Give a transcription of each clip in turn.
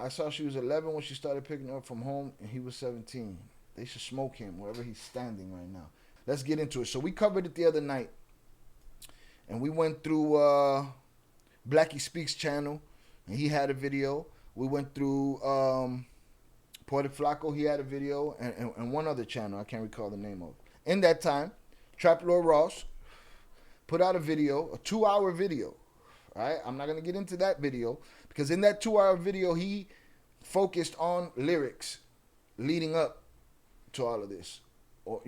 I saw she was 11 when she started picking her up from home, and he was 17. They should smoke him wherever he's standing right now. Let's get into it. So we covered it the other night, and we went through Blackie Speaks channel, and he had a video. We went through Porter Flacco, he had a video, and one other channel I can't recall the name of. In that time, Trap Lord Ross put out a video, a 2-hour video. All right, I'm not gonna get into that video because in that 2-hour video he focused on lyrics leading up to all of this, or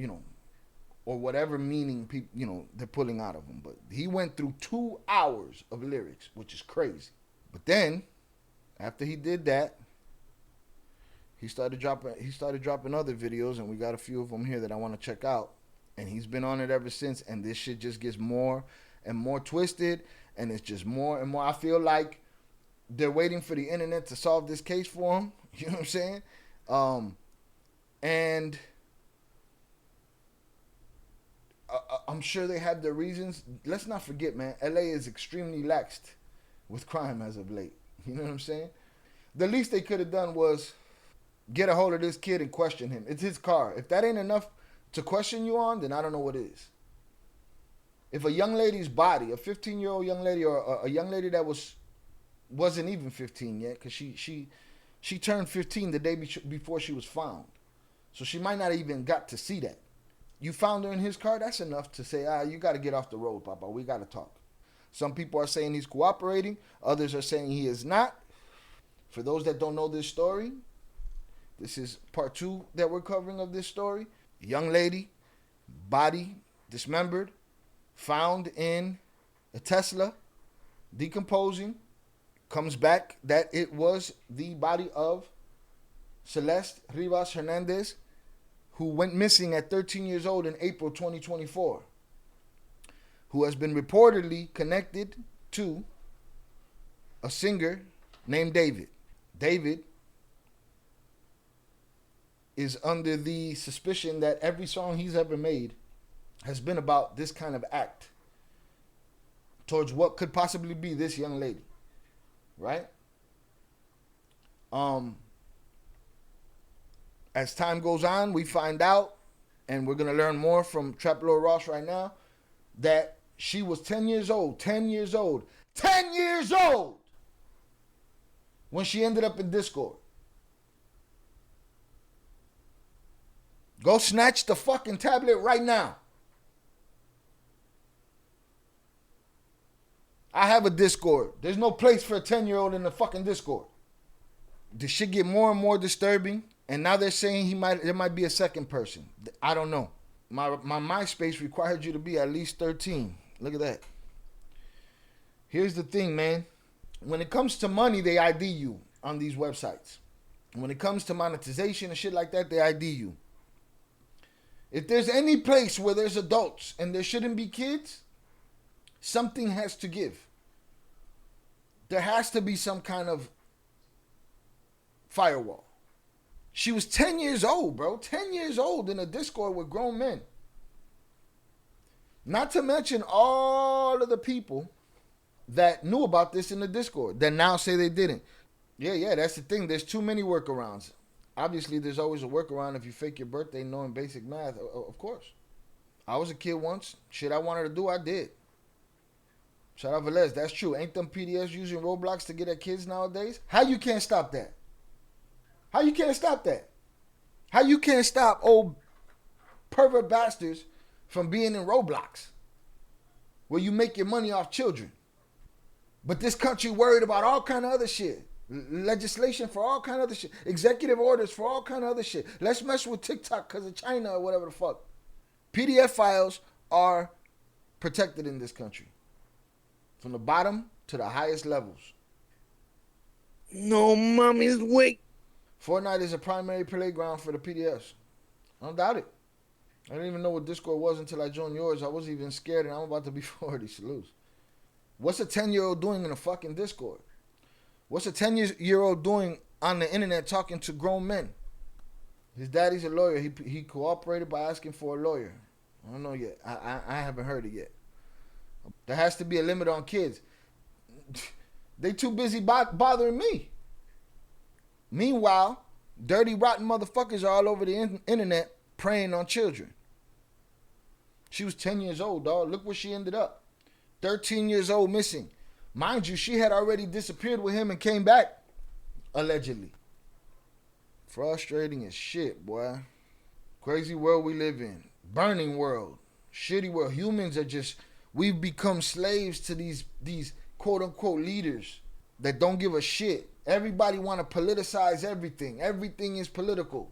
or whatever meaning people they're pulling out of them. But he went through 2 hours of lyrics, which is crazy. But then after he did that, he started dropping other videos, and we got a few of them here that I want to check out. And he's been on it ever since, and this shit just gets more and more twisted, and it's just more and more. I feel like they're waiting for the internet to solve this case for him. You know what I'm saying? And I'm sure they have their reasons. Let's not forget, man, LA is extremely laxed with crime as of late. You know what I'm saying? The least they could have done was get a hold of this kid and question him. It's his car. If that ain't enough to question you on, then I don't know what is. If a young lady's body, a 15-year-old young lady, or a young lady that wasn't even 15 yet, because she turned 15 the day before she was found, so she might not even got to see that. You found her in his car, that's enough to say, you got to get off the road, Papa. We got to talk. Some people are saying he's cooperating. Others are saying he is not. For those that don't know this story, this is part 2 that we're covering of this story. A young lady, body dismembered, found in a Tesla, decomposing. Comes back that it was the body of Celeste Rivas Hernandez, who went missing at 13 years old in April 2024, who has been reportedly connected to a singer named David. David is under the suspicion that every song he's ever made has been about this kind of act towards what could possibly be this young lady, right? As time goes on, we find out, and we're going to learn more from Trap Lord Ross right now, that she was 10 years old, 10 years old, 10 years old when she ended up in Discord. Go snatch the fucking tablet right now. I have a Discord. There's no place for a 10-year-old in the fucking Discord. The shit get more and more disturbing, and now they're saying there might be a second person. I don't know. My MySpace required you to be at least 13. Look at that. Here's the thing, man. When it comes to money, they ID you on these websites. When it comes to monetization and shit like that, they ID you. If there's any place where there's adults and there shouldn't be kids, something has to give. There has to be some kind of firewall. She was 10 years old, bro. 10 years old in a Discord with grown men. Not to mention all of the people that knew about this in the Discord that now say they didn't. Yeah, that's the thing. There's too many workarounds. Obviously, there's always a workaround if you fake your birthday knowing basic math, of course. I was a kid once. Shit I wanted to do, I did. Shout out Velez. That's true. Ain't them PDFs using Roblox to get at kids nowadays? How you can't stop that? How you can't stop that? How you can't stop old pervert bastards from being in Roblox, where you make your money off children? But this country worried about all kind of other shit. Legislation for all kind of other shit. Executive orders for all kind of other shit. Let's mess with TikTok because of China or whatever the fuck. PDF files are protected in this country. From the bottom to the highest levels. No mommy's weak. Fortnite is a primary playground for the PDFs. I don't doubt it. I didn't even know what Discord was until I joined yours. I was even scared, and I'm about to be 40. Salutes. What's a 10-year-old doing in a fucking Discord? What's a 10-year-old doing on the internet talking to grown men? His daddy's a lawyer. He cooperated by asking for a lawyer. I don't know yet. I haven't heard it yet. There has to be a limit on kids. They too busy bothering me. Meanwhile, dirty, rotten motherfuckers are all over the internet preying on children. She was 10 years old, dog. Look where she ended up. 13 years old missing. Mind you, she had already disappeared with him and came back, allegedly. Frustrating as shit, boy. Crazy world we live in. Burning world. Shitty world. Humans are just, we've become slaves to these quote-unquote leaders that don't give a shit. Everybody want to politicize everything. Everything is political.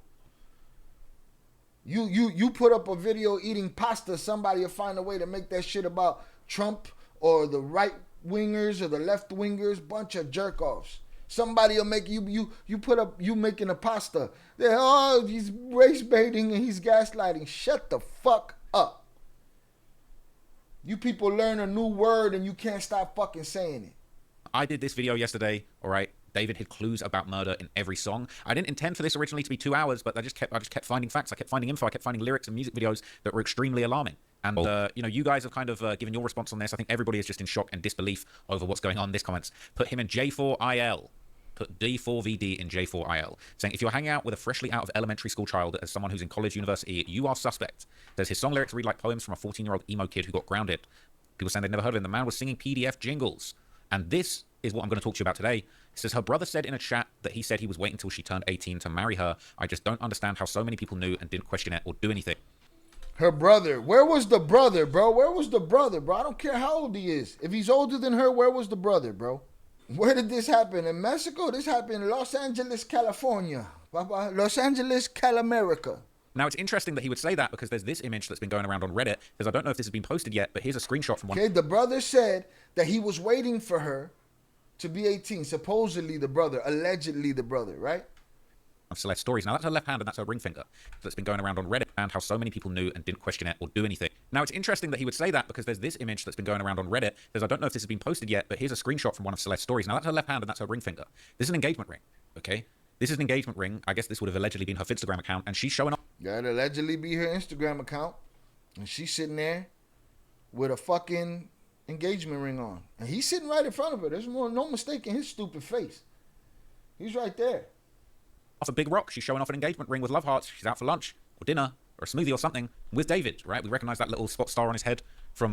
You put up a video eating pasta, somebody will find a way to make that shit about Trump or the right-wingers or the left-wingers, bunch of jerk-offs. Somebody will make you put up you making a pasta. They're, oh, he's race baiting and he's gaslighting. Shut the fuck up. You people learn a new word and you can't stop fucking saying it. I did this video yesterday, all right? David had clues about murder in every song. I didn't intend for this originally to be 2 hours, but I just kept finding facts. I kept finding info. I kept finding lyrics and music videos that were extremely alarming. And, you know, you guys have kind of given your response on this. I think everybody is just in shock and disbelief over what's going on. This comments, put him in J4IL. Put D4vd in J4IL, saying, if you're hanging out with a freshly out of elementary school child as someone who's in college, university, you are suspect. Says his song lyrics read like poems from a 14-year-old emo kid who got grounded. People saying they'd never heard of him. The man was singing PDF jingles. And this is what I'm going to talk to you about today. It says her brother said in a chat that he said he was waiting until she turned 18 to marry her. I just don't understand how so many people knew and didn't question it or do anything. Her brother. Where was the brother, bro? Where was the brother, bro? I don't care how old he is. If he's older than her, where was the brother, bro? Where did this happen? In Mexico? This happened in Los Angeles, California. Los Angeles, Calamerica. Now, it's interesting that he would say that because there's this image that's been going around on Reddit. Because I don't know if this has been posted yet, but here's a screenshot from one. Okay, the brother said that he was waiting for her to be 18. Supposedly the brother. Allegedly the brother, right? Of Celeste stories. Now, that's her left hand and that's her ring finger that's been going around on Reddit, and how so many people knew and didn't question it or do anything. Now, it's interesting that he would say that because there's this image that's been going around on Reddit. Because I don't know if this has been posted yet, but here's a screenshot from one of Celeste's stories. Now, that's her left hand and that's her ring finger. This is an engagement ring, okay? This is an engagement ring. I guess this would have allegedly been her Instagram account, and she's showing off. That'd allegedly be her Instagram account. And she's sitting there with a fucking engagement ring on. And he's sitting right in front of her. There's no mistake in his stupid face. He's right there. Off a big rock. She's showing off an engagement ring with love hearts. She's out for lunch or dinner or a smoothie or something with David, right? We recognize that little spot star on his head from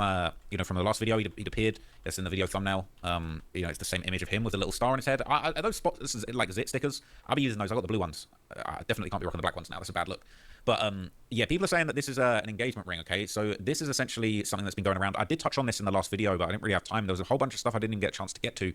you know, from the last video. He'd appeared. That's in the video thumbnail. You know, it's the same image of him with a little star on his head. Are those spots, this is like zit stickers? I'll be using those. I got the blue ones. I definitely can't be rocking the black ones now. That's a bad look. But yeah, people are saying that this is an engagement ring, okay? So this is essentially something that's been going around. I did touch on this in the last video, but I didn't really have time. There was a whole bunch of stuff I didn't even get a chance to get to.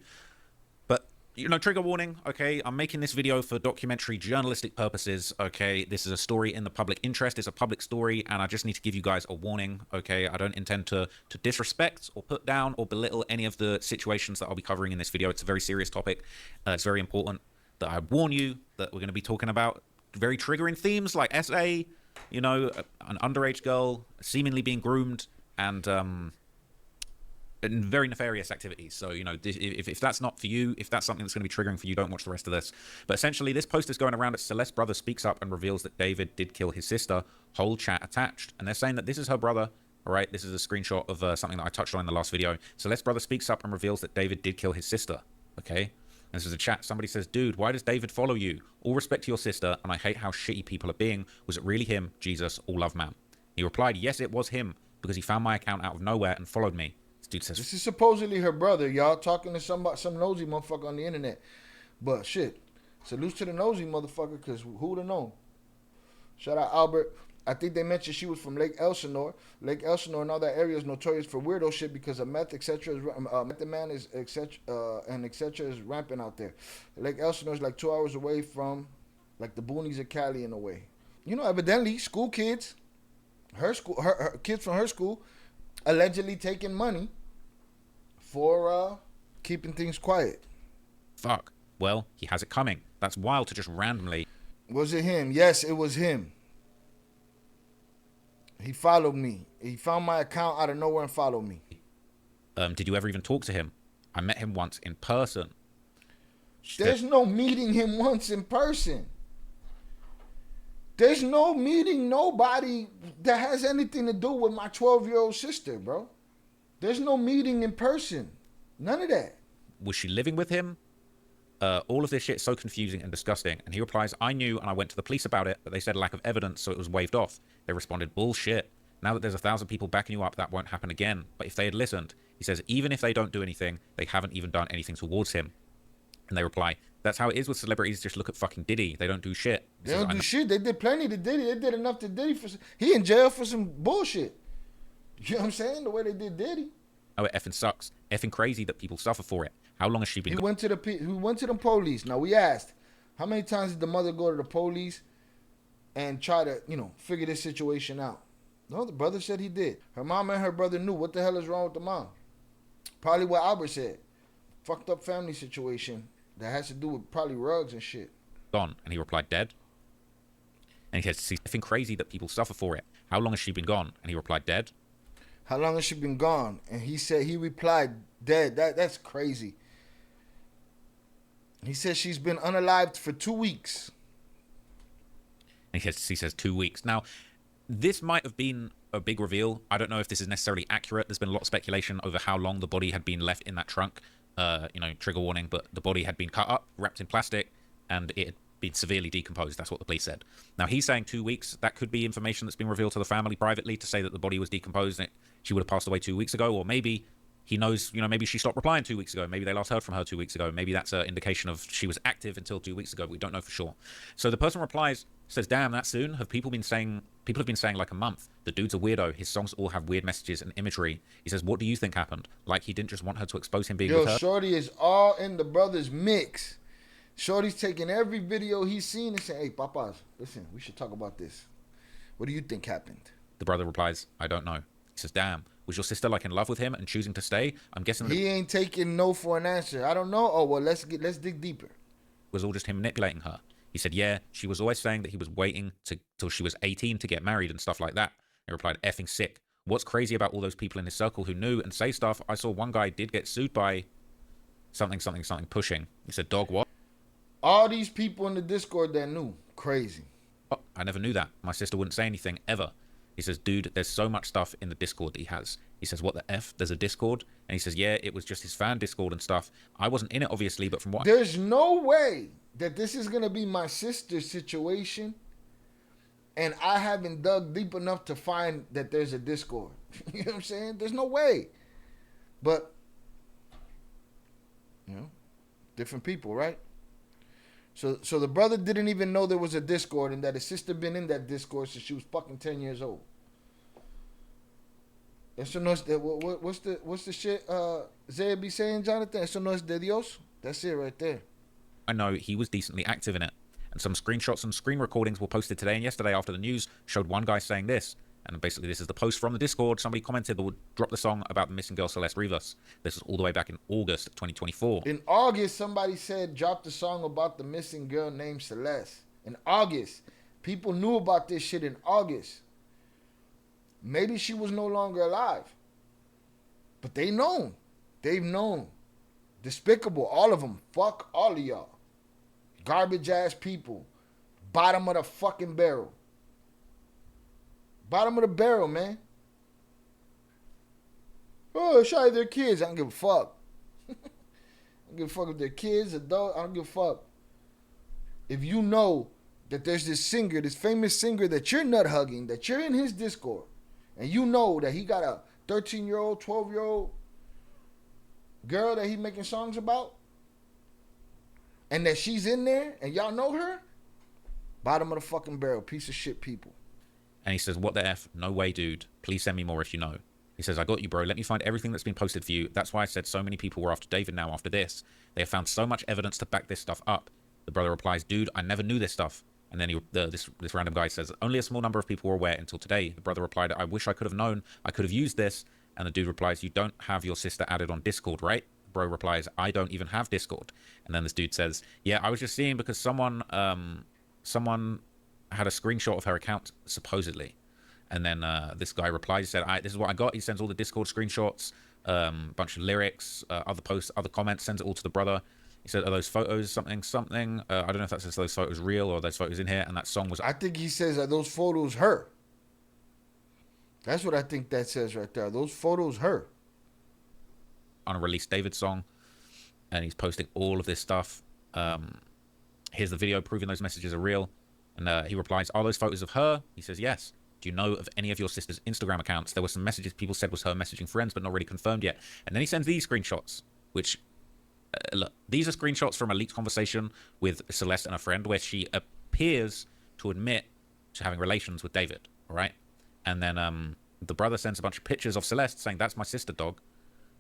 But, you know, trigger warning, okay? I'm making this video for documentary journalistic purposes, okay? This is a story in the public interest. It's a public story, and I just need to give you guys a warning, okay? I don't intend to disrespect or put down or belittle any of the situations that I'll be covering in this video. It's a very serious topic. It's very important that I warn you that we're going to be talking about very triggering themes like SA, you know, an underage girl seemingly being groomed, and very nefarious activities. So, you know, if that's not for you, if that's something that's going to be triggering for you, don't watch the rest of this. But essentially, this post is going around that Celeste's brother speaks up and reveals that David did kill his sister. Whole chat attached. And they're saying that this is her brother. All right, this is a screenshot of something that I touched on in the last video. Celeste's brother speaks up and reveals that David did kill his sister. Okay? And this is a chat. Somebody says, dude, why does David follow you? All respect to your sister, and I hate how shitty people are being. Was it really him? Jesus, all love, man. He replied, yes, it was him, because he found my account out of nowhere and followed me. This dude says, this is supposedly her brother, y'all, talking to some nosy motherfucker on the internet. But shit, salute to the nosy motherfucker, because who would have known? Shout out Albert. I think they mentioned she was from Lake Elsinore. Lake Elsinore and all that area is notorious for weirdo shit because of meth, etc. Method man is etc. And etc. is rampant out there. Lake Elsinore is like 2 hours away from like the boonies of Cali in a way. You know, evidently school kids, her kids from her school, allegedly taking money for keeping things quiet. Fuck. Well, he has it coming. That's wild to just randomly. Was it him? Yes, it was him. He followed me. He found my account out of nowhere and followed me. Did you ever even talk to him? I met him once in person. There's no meeting him once in person. There's no meeting nobody that has anything to do with my 12-year-old sister, bro. There's no meeting in person. None of that. Was she living with him? All of this shit is so confusing and disgusting. And he replies, I knew and I went to the police about it, but they said lack of evidence, so it was waved off. They responded, bullshit. Now that there's 1,000 people backing you up, that won't happen again. But if they had listened, he says, even if they don't do anything, they haven't even done anything towards him. And they reply, that's how it is with celebrities. Just look at fucking Diddy. They don't do shit. They don't do shit. They did plenty to Diddy. They did enough to Diddy. He in jail for some bullshit. You know what I'm saying? The way they did Diddy. Oh, it effing sucks. Effing crazy that people suffer for it. How long has she been... He went to the police. Now, we asked, how many times did the mother go to the police and try to, figure this situation out? No, the brother said he did. Her mom and her brother knew. What the hell is wrong with the mom? Probably what Albert said. Fucked up family situation that has to do with probably rugs and shit. Gone. And he replied, dead. And he says, it's effing crazy that people suffer for it. How long has she been gone? And he replied, dead. How long has she been gone? And he replied, dead. That's crazy. He says she's been unalived for 2 weeks. And he says 2 weeks. Now, this might have been a big reveal. I don't know if this is necessarily accurate. There's been a lot of speculation over how long the body had been left in that trunk. Trigger warning, but the body had been cut up, wrapped in plastic, and it had been severely decomposed. That's what the police said. Now, he's saying 2 weeks. That could be information that's been revealed to the family privately to say that the body was decomposed and she would have passed away 2 weeks ago, or maybe he knows, maybe she stopped replying 2 weeks ago. Maybe they last heard from her 2 weeks ago. Maybe that's an indication of she was active until 2 weeks ago. We don't know for sure. So the person replies, says, damn, that soon? People have been saying like a month. The dude's a weirdo. His songs all have weird messages and imagery. He says, what do you think happened? Like he didn't just want her to expose him being with her? Shorty is all in the brother's mix. Shorty's taking every video he's seen and saying, hey, papas, listen, we should talk about this. What do you think happened? The brother replies, I don't know. He says, damn, was your sister like in love with him and choosing to stay? I'm guessing he ain't taking no for an answer. I don't know. Oh, well, let's dig deeper. It was all just him manipulating her. He said, yeah, she was always saying that he was waiting till she was 18 to get married and stuff like that. He replied, effing sick. What's crazy about all those people in his circle who knew and say stuff? I saw one guy did get sued by something pushing. He said, dog, what? All these people in the Discord that knew. Crazy. Oh, I never knew that. My sister wouldn't say anything, ever. He says, dude, there's so much stuff in the Discord that he has. He says, what the F? There's a Discord? And he says, yeah, it was just his fan Discord and stuff. I wasn't in it, obviously, but from what... There's no way that this is going to be my sister's situation and I haven't dug deep enough to find that there's a Discord. You know what I'm saying? There's no way. But, different people, right? So the brother didn't even know there was a Discord and that his sister been in that Discord since she was fucking 10 years old. Eso no es de, what's the shit Zaya be saying, Jonathan? Eso no es de Dios. That's it right there. I know he was decently active in it. And some screenshots and screen recordings were posted today and yesterday after the news showed one guy saying this. And basically this is the post from the Discord. Somebody commented that would drop the song about the missing girl Celeste Rivas. This was all the way back in August 2024. In August, somebody said drop the song about the missing girl named Celeste. In August. People knew about this shit in August. Maybe she was no longer alive. But they known. They've known. Despicable, all of them. Fuck all of y'all. Garbage ass people. Bottom of the fucking barrel. Bottom of the barrel, man. Oh, shy their kids. I don't give a fuck. I don't give a fuck if they're kids, adults. I don't give a fuck. If you know that there's this singer, this famous singer that you're nut hugging, that you're in his Discord, and you know that he got a 13-year-old, 12-year-old girl that he making songs about, and that she's in there, and y'all know her, bottom of the fucking barrel, piece of shit people. And he says, what the F? No way, dude. Please send me more if you know. He says, I got you, bro. Let me find everything that's been posted for you. That's why I said so many people were after David now after this. They have found so much evidence to back this stuff up. The brother replies, dude, I never knew this stuff. And then this random guy says, only a small number of people were aware until today. The brother replied, I wish I could have known. I could have used this. And the dude replies, you don't have your sister added on Discord, right? The bro replies, I don't even have Discord. And then this dude says, yeah, I was just seeing because someone had a screenshot of her account, supposedly. And then this guy replies, he said, this is what I got. He sends all the Discord screenshots, bunch of lyrics, other posts, other comments, sends it all to the brother. He said, are those photos something? I don't know if that says those photos real or those photos in here. And that song was... I think he says, are those photos her? That's what I think that says right there. Are those photos her? On a released David song. And he's posting all of this stuff. Here's the video proving those messages are real. And he replies, are those photos of her? He says, yes. Do you know of any of your sister's Instagram accounts? There were some messages people said was her messaging friends, but not really confirmed yet. And then he sends these screenshots, which, look, these are screenshots from a leaked conversation with Celeste and a friend where she appears to admit to having relations with David, all right? And then the brother sends a bunch of pictures of Celeste saying, that's my sister, dog.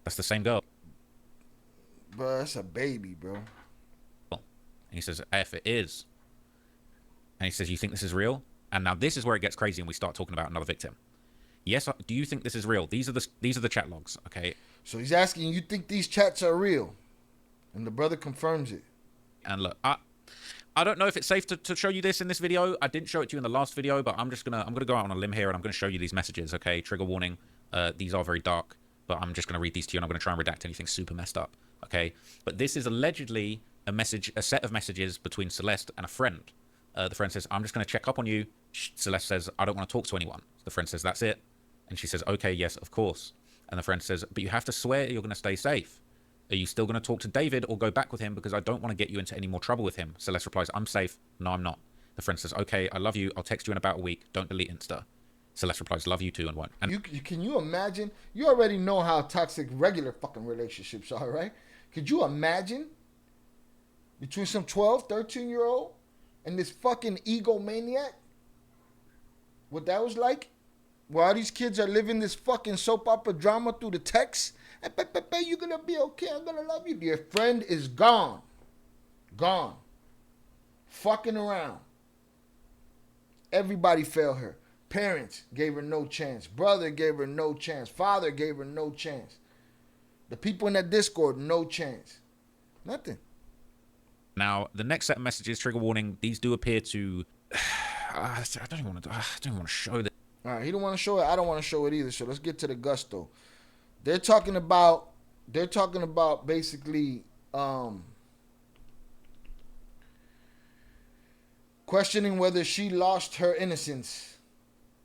That's the same girl. Bro, that's a baby, bro. And he says, F it is. And he says, you think this is real? And now this is where it gets crazy and we start talking about another victim. Yes, do you think this is real? These are the chat logs, okay? So he's asking, you think these chats are real? And the brother confirms it. And look, I don't know if it's safe to show you this in this video. I didn't show it to you in the last video, but I'm gonna go out on a limb here and I'm gonna show you these messages, okay? Trigger warning. These are very dark, but I'm just gonna read these to you and I'm gonna try and redact anything super messed up, okay? But this is allegedly a set of messages between Celeste and a friend. The friend says, I'm just going to check up on you. Celeste says, I don't want to talk to anyone. The friend says, that's it. And she says, okay, yes, of course. And the friend says, but you have to swear you're going to stay safe. Are you still going to talk to David or go back with him because I don't want to get you into any more trouble with him? Celeste replies, I'm safe. No, I'm not. The friend says, okay, I love you. I'll text you in about a week. Don't delete Insta. Celeste replies, love you too, and won't. And can you imagine? You already know how toxic regular fucking relationships are, right? Could you imagine between some 12, 13-year-old and this fucking egomaniac, what that was like? Where all these kids are living this fucking soap opera drama through the text. You're gonna be okay, I'm gonna love you. Your friend is gone. Gone. Fucking around. Everybody failed her. Parents gave her no chance. Brother gave her no chance. Father gave her no chance. The people in that Discord, no chance. Nothing. Now, the next set of messages, trigger warning, these do appear to... I don't even want to show this. All right, he don't want to show it. I don't want to show it either. So let's get to the gusto. They're talking about basically questioning whether she lost her innocence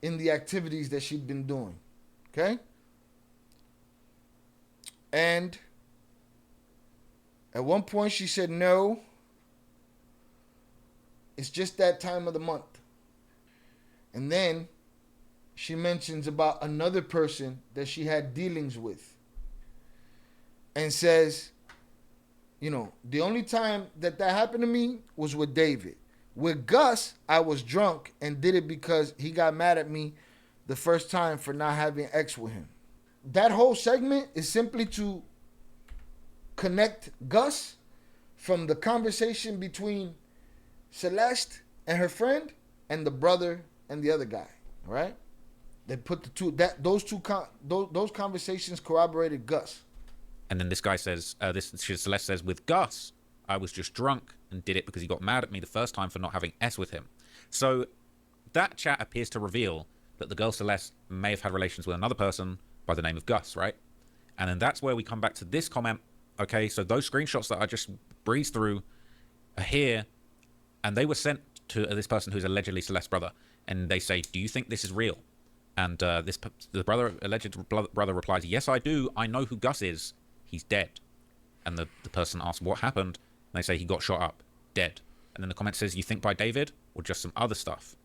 in the activities that she'd been doing. Okay? And at one point she said no. It's just that time of the month. And then she mentions about another person that she had dealings with. And says, you know, the only time that happened to me was with David. With Gus, I was drunk and did it because he got mad at me the first time for not having X with him. That whole segment is simply to connect Gus from the conversation between Celeste and her friend and the brother and the other guy, all right? They put those conversations corroborated Gus. And then this guy says, Celeste says, with Gus, I was just drunk and did it because he got mad at me the first time for not having S with him. So that chat appears to reveal that the girl Celeste may have had relations with another person by the name of Gus, right? And then that's where we come back to this comment. Okay, so those screenshots that I just breezed through are here, and they were sent to this person who's allegedly Celeste's brother. And they say, do you think this is real? And the alleged brother replies, yes, I do. I know who Gus is. He's dead. And the person asks, what happened? And they say, he got shot up, dead. And then the comment says, you think by David or just some other stuff?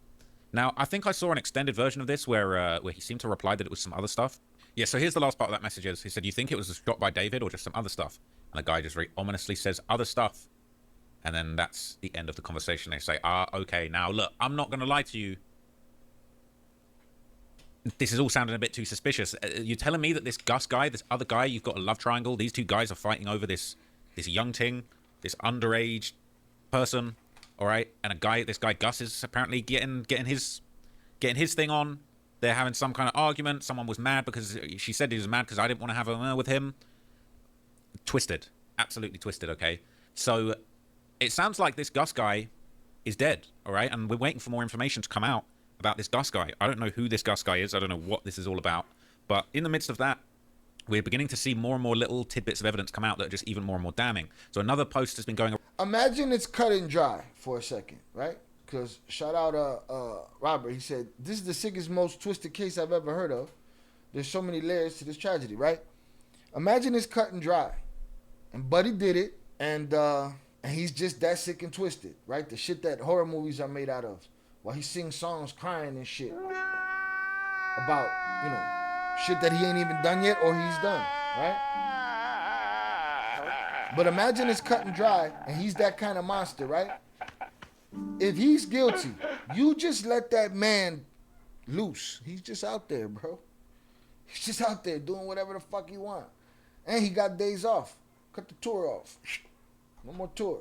Now, I think I saw an extended version of this where he seemed to reply that it was some other stuff. Yeah, so here's the last part of that message is, he said, you think it was shot by David or just some other stuff? And the guy just very ominously says, other stuff. And then that's the end of the conversation. They say, okay, now look, I'm not going to lie to you. This is all sounding a bit too suspicious. You're telling me that this Gus guy, this other guy, you've got a love triangle. These two guys are fighting over this young ting, this underage person, all right? And this guy Gus is apparently getting his thing on. They're having some kind of argument. Someone was mad because she said he was mad because I didn't want to have a with him. Twisted, absolutely twisted. Okay, so it sounds like this Gus guy is dead, all right? And we're waiting for more information to come out about this Gus guy. I don't know who this Gus guy is. I don't know what this is all about. But in the midst of that, we're beginning to see more and more little tidbits of evidence come out that are just even more and more damning. So another post has been going... Imagine it's cut and dry for a second, right? Because shout out Robert. He said, this is the sickest, most twisted case I've ever heard of. There's so many layers to this tragedy, right? Imagine it's cut and dry. And Buddy did it. And And he's just that sick and twisted, right? The shit that horror movies are made out of. While he sings songs crying and shit about, shit that he ain't even done yet or he's done, right? But imagine it's cut and dry and he's that kind of monster, right? If he's guilty, you just let that man loose. He's just out there, bro. He's just out there doing whatever the fuck he want. And he got days off. Cut the tour off. No more tour.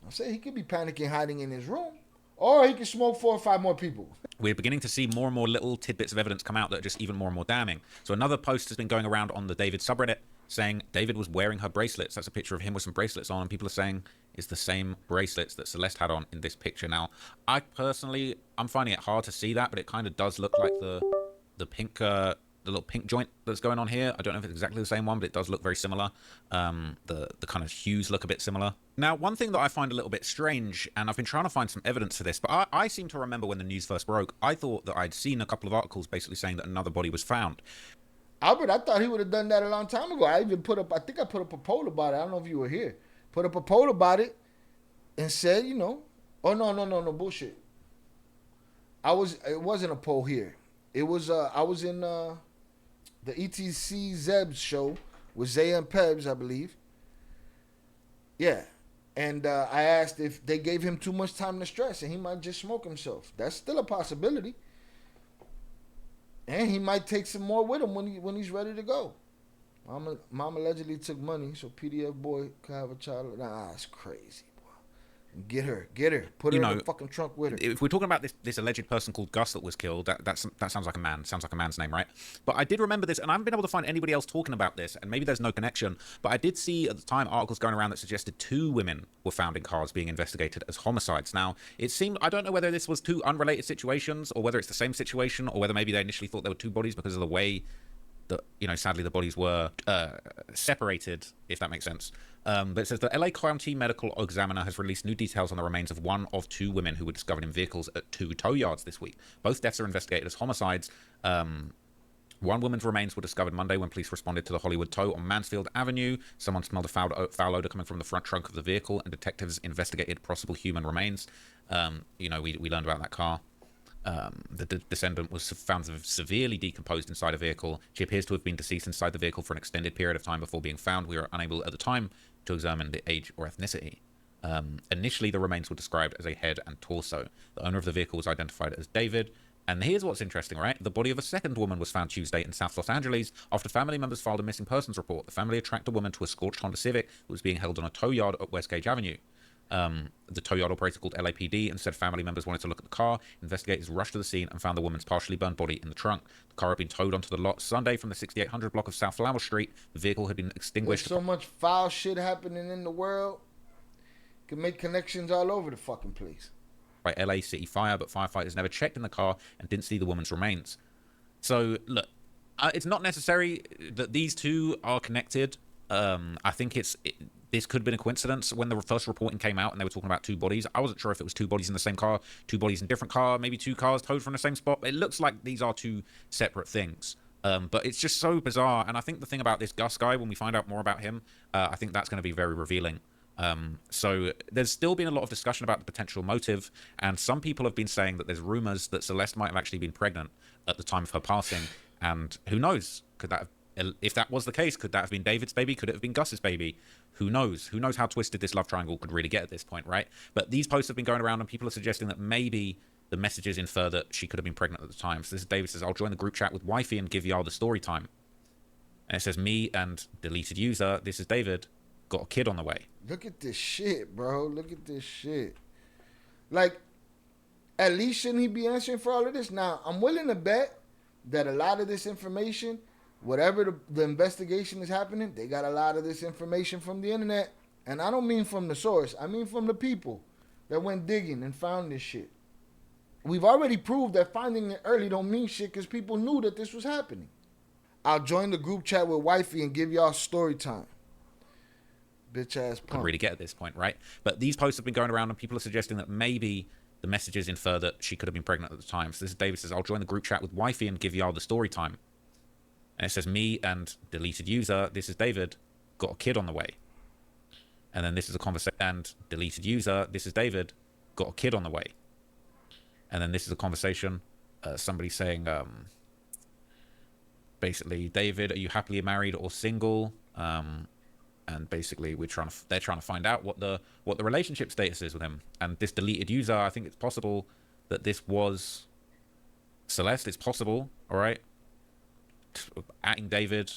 I say he could be panicking, hiding in his room. Or he could smoke 4 or 5 more people. We're beginning to see more and more little tidbits of evidence come out that are just even more and more damning. So another post has been going around on the David subreddit saying David was wearing her bracelets. That's a picture of him with some bracelets on, and people are saying it's the same bracelets that Celeste had on in this picture. Now, I personally, I'm finding it hard to see that, but it kind of does look like the pink, the little pink joint that's going on here. I don't know if it's exactly the same one, but it does look very similar. The kind of hues look a bit similar. Now, one thing that I find a little bit strange, and I've been trying to find some evidence for this, but I seem to remember when the news first broke, I thought that I'd seen a couple of articles basically saying that another body was found. Albert, I thought he would have done that a long time ago. I even put up a poll about it. I don't know if you were here. Put up a poll about it and said, oh, no, bullshit. It wasn't a poll here. It was, I was in the ETC Zeb's show with Zay and Pebs, I believe. Yeah. And I asked if they gave him too much time to stress and he might just smoke himself. That's still a possibility. And he might take some more with him when he's ready to go. Mom allegedly took money so PDF boy could have a child. Nah, that's crazy, boy. Get her. Put her in the fucking trunk with her. If we're talking about this alleged person called Gus that was killed, that sounds like a man. Sounds like a man's name, right? But I did remember this, and I haven't been able to find anybody else talking about this, and maybe there's no connection, but I did see at the time articles going around that suggested 2 women were found in cars being investigated as homicides. Now, it seemed, I don't know whether this was 2 unrelated situations, or whether it's the same situation, or whether maybe they initially thought there were 2 bodies because of the way that, sadly the bodies were separated, if that makes sense. But it says the LA County Medical Examiner has released new details on the remains of one of 2 women who were discovered in vehicles at 2 tow yards this week. Both deaths are investigated as homicides. One woman's remains were discovered Monday when police responded to the Hollywood tow on Mansfield Avenue. Someone smelled a foul odor coming from the front trunk of the vehicle, and detectives investigated possible human remains. We learned about that car. The descendant was found severely decomposed inside a vehicle. She appears to have been deceased inside the vehicle for an extended period of time before being found. We were unable at the time to examine the age or ethnicity. Initially, the remains were described as a head and torso. The owner of the vehicle was identified as David. And here's what's interesting, right? The body of a second woman was found Tuesday in South Los Angeles after family members filed a missing persons report. The family had tracked a woman to a scorched Honda Civic that was being held on a tow yard at West Gage Avenue. The tow yard operator called LAPD and said family members wanted to look at the car. Investigators rushed to the scene and found the woman's partially burned body in the trunk. The car had been towed onto the lot Sunday from the 6800 block of South Flower Street. The vehicle had been extinguished. There's so much foul shit happening in the world. Can make connections all over the fucking place. By LA City Fire, but firefighters never checked in the car and didn't see the woman's remains. So, look, it's not necessary that these 2 are connected. I think this could have been a coincidence. When the first reporting came out and they were talking about 2 bodies, I wasn't sure if it was 2 bodies in the same car, 2 bodies in a different car, maybe 2 cars towed from the same spot. It looks like these are 2 separate things. But it's just so bizarre. And I think the thing about this Gus guy, when we find out more about him, I think that's going to be very revealing. So there's still been a lot of discussion about the potential motive, and some people have been saying that there's rumors that Celeste might have actually been pregnant at the time of her passing, and who knows, if that was the case, could that have been David's baby? Could it have been Gus's baby? Who knows how twisted this love triangle could really get at this point, right? But these posts have been going around and people are suggesting that maybe the messages infer that she could have been pregnant at the time. So this is David says, I'll join the group chat with wifey and give y'all the story time. And it says me and deleted user, this is David, got a kid on the way. Look at this shit, bro. Look at this shit. Like, at least shouldn't he be answering for all of this? Now, I'm willing to bet that a lot of this information, whatever the investigation is happening, they got a lot of this information from the internet. And I don't mean from the source. I mean from the people that went digging and found this shit. We've already proved that finding it early don't mean shit because people knew that this was happening. I'll join the group chat with wifey and give y'all story time. Bitch ass punk. Could really get at this point, right? But these posts have been going around and people are suggesting that maybe the messages infer that she could have been pregnant at the time. So this is David says, I'll join the group chat with wifey and give y'all the story time. And it says me and deleted user, this is David, got a kid on the way. And then this is a conversation, and deleted user, this is David, got a kid on the way. And then this is a conversation, somebody saying, basically, David, are you happily married or single? And basically they're trying to find out what the relationship status is with him. And this deleted user, I think it's possible that this was Celeste. It's possible, all right? Atting David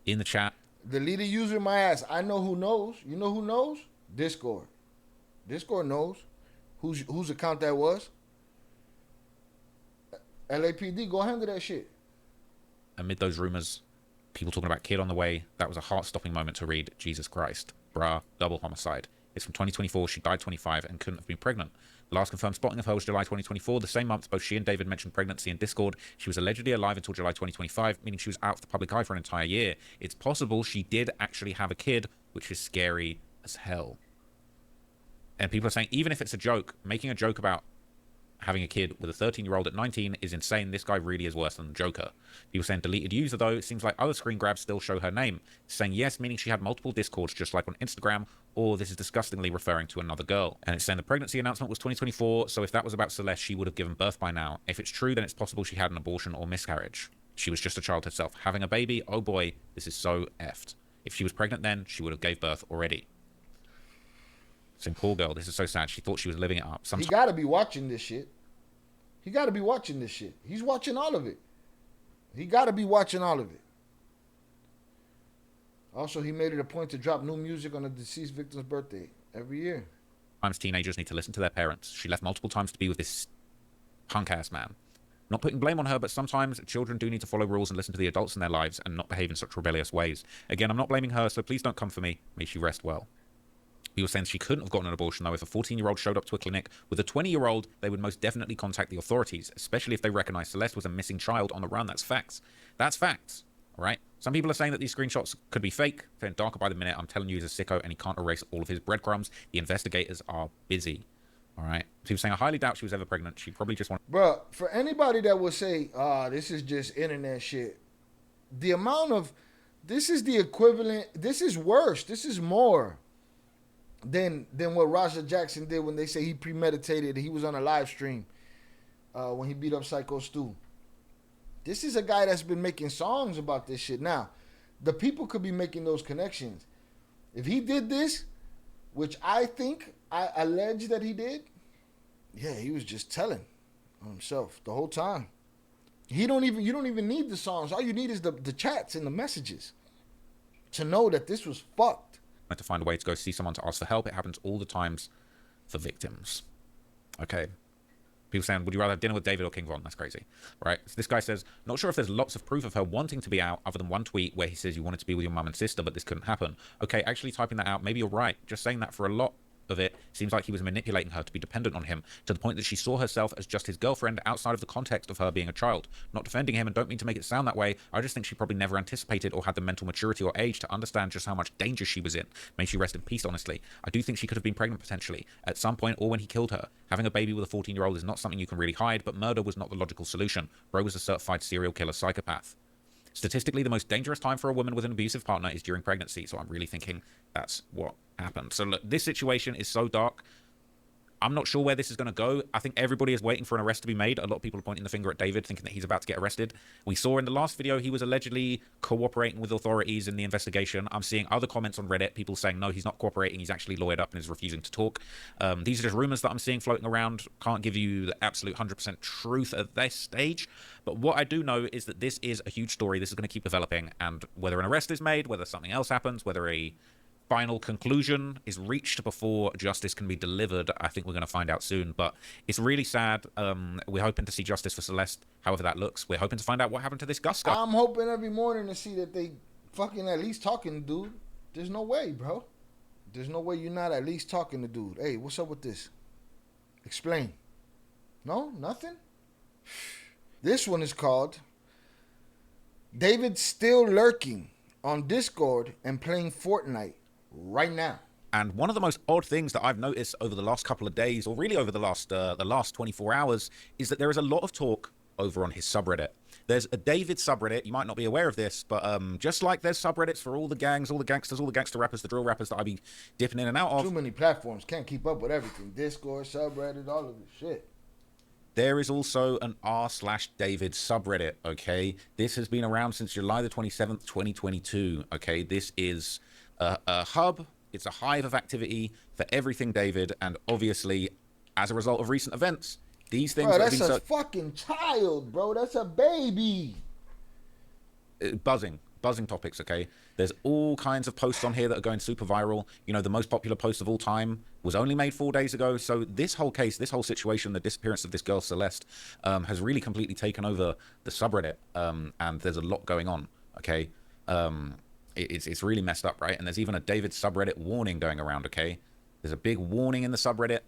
in the chat. Deleted user, my ass. I know who knows. You know who knows? Discord. Discord knows whose account that was. LAPD, go handle that shit. Amid those rumors, people talking about kid on the way, that was a heart-stopping moment to read. Jesus Christ. Bruh, double homicide. It's from 2024. She died 25 and couldn't have been pregnant. The last confirmed spotting of her was July 2024. The same month, both she and David mentioned pregnancy in Discord. She was allegedly alive until July 2025, meaning she was out of the public eye for an entire year. It's possible she did actually have a kid, which is scary as hell. And people are saying, even if it's a joke, making a joke about having a kid with a 13-year-old at 19 is insane. This guy really is worse than the Joker. People saying deleted user, though. It seems like other screen grabs still show her name. Saying yes, meaning she had multiple Discords, just like on Instagram, or this is disgustingly referring to another girl. And it's saying the pregnancy announcement was 2024, so if that was about Celeste, she would have given birth by now. If it's true, then it's possible she had an abortion or miscarriage. She was just a child herself. Having a baby, oh boy, this is so effed. If she was pregnant then, she would have gave birth already. Saying, poor girl, this is so sad. She thought she was living it up. He gotta be watching this shit. He gotta be watching this shit. He's watching all of it. He gotta be watching all of it. Also, he made it a point to drop new music on the deceased victim's birthday every year. Sometimes teenagers need to listen to their parents. She left multiple times to be with this punk-ass man. Not putting blame on her, but sometimes children do need to follow rules and listen to the adults in their lives and not behave in such rebellious ways. Again, I'm not blaming her, so please don't come for me. May she rest well. He was saying she couldn't have gotten an abortion, though. If a 14-year-old showed up to a clinic with a 20-year-old, they would most definitely contact the authorities, especially if they recognize Celeste was a missing child on the run. That's facts. That's facts. All right? Some people are saying that these screenshots could be fake. They're darker by the minute. I'm telling you, he's a sicko, and he can't erase all of his breadcrumbs. The investigators are busy. All right? So he was saying, I highly doubt she was ever pregnant. She probably just wanted... Bro, for anybody that would say, this is just internet shit, the amount of... This is the equivalent... This is worse. This is more than what Raja Jackson did when they say he premeditated. He was on a live stream when he beat up Psycho Stu. This is a guy that's been making songs about this shit. Now, the people could be making those connections. If he did this, which I allege that he did, yeah, he was just telling on himself the whole time. You don't even need the songs. All you need is the chats and the messages to know that this was fucked. To find a way to go see someone to ask for help. It happens all the times for victims. Okay. People saying, would you rather have dinner with David or King Von? That's crazy. Right? So this guy says, not sure if there's lots of proof of her wanting to be out other than one tweet where he says you wanted to be with your mum and sister, but this couldn't happen. Okay, actually typing that out, maybe you're right. Just saying that for a lot of it seems like he was manipulating her to be dependent on him to the point that she saw herself as just his girlfriend outside of the context of her being a child. Not defending him and don't mean to make it sound that way. I just think she probably never anticipated or had the mental maturity or age to understand just how much danger she was in. May she rest in peace, honestly. I do think she could have been pregnant potentially at some point or when he killed her. Having a baby with a 14-year-old is not something you can really hide, but murder was not the logical solution. Bro was a certified serial killer psychopath. Statistically, the most dangerous time for a woman with an abusive partner is during pregnancy, so I'm really thinking that's what happened. So look, this situation is so dark. I'm not sure where this is going to go. I think everybody is waiting for an arrest to be made. A lot of people are pointing the finger at David, thinking that he's about to get arrested. We saw in the last video he was allegedly cooperating with authorities in the investigation. I'm seeing other comments on Reddit, people saying, no, he's not cooperating. He's actually lawyered up and is refusing to talk. These are just rumors that I'm seeing floating around. Can't give you the absolute 100% truth at this stage. But what I do know is that this is a huge story. This is going to keep developing. And whether an arrest is made, whether something else happens, whether a final conclusion is reached before justice can be delivered, I think we're going to find out soon. But it's really sad. We're hoping to see justice for Celeste, however that looks. We're hoping to find out what happened to this Gus guy. I'm hoping every morning to see that they fucking at least talking to dude. There's no way, bro. There's no way you're not at least talking to dude. Hey, what's up with this? Explain. No? Nothing? This one is called David Still Lurking on Discord and Playing Fortnite right now. And one of the most odd things that I've noticed over the last couple of days, or really over the last 24 hours, is that there is a lot of talk over on his subreddit. There's a David subreddit. You might not be aware of this, but just like there's subreddits for all the gangs, all the gangsters, all the gangster rappers, the drill rappers that I be dipping in and out of. Too many platforms. Can't keep up with everything. Discord, subreddit, all of this shit. There is also an r/David subreddit, okay? This has been around since July the 27th, 2022, okay? This is a hub. It's a hive of activity for everything David, and obviously, as a result of recent events, these things... Bro, that's a fucking child, bro. That's a baby. Buzzing topics, okay? There's all kinds of posts on here that are going super viral. You know, the most popular post of all time was only made 4 days ago. So this whole case, this whole situation, the disappearance of this girl, Celeste, has really completely taken over the subreddit. And there's a lot going on, okay? It's really messed up, right? And there's even a David subreddit warning going around, okay? There's a big warning in the subreddit.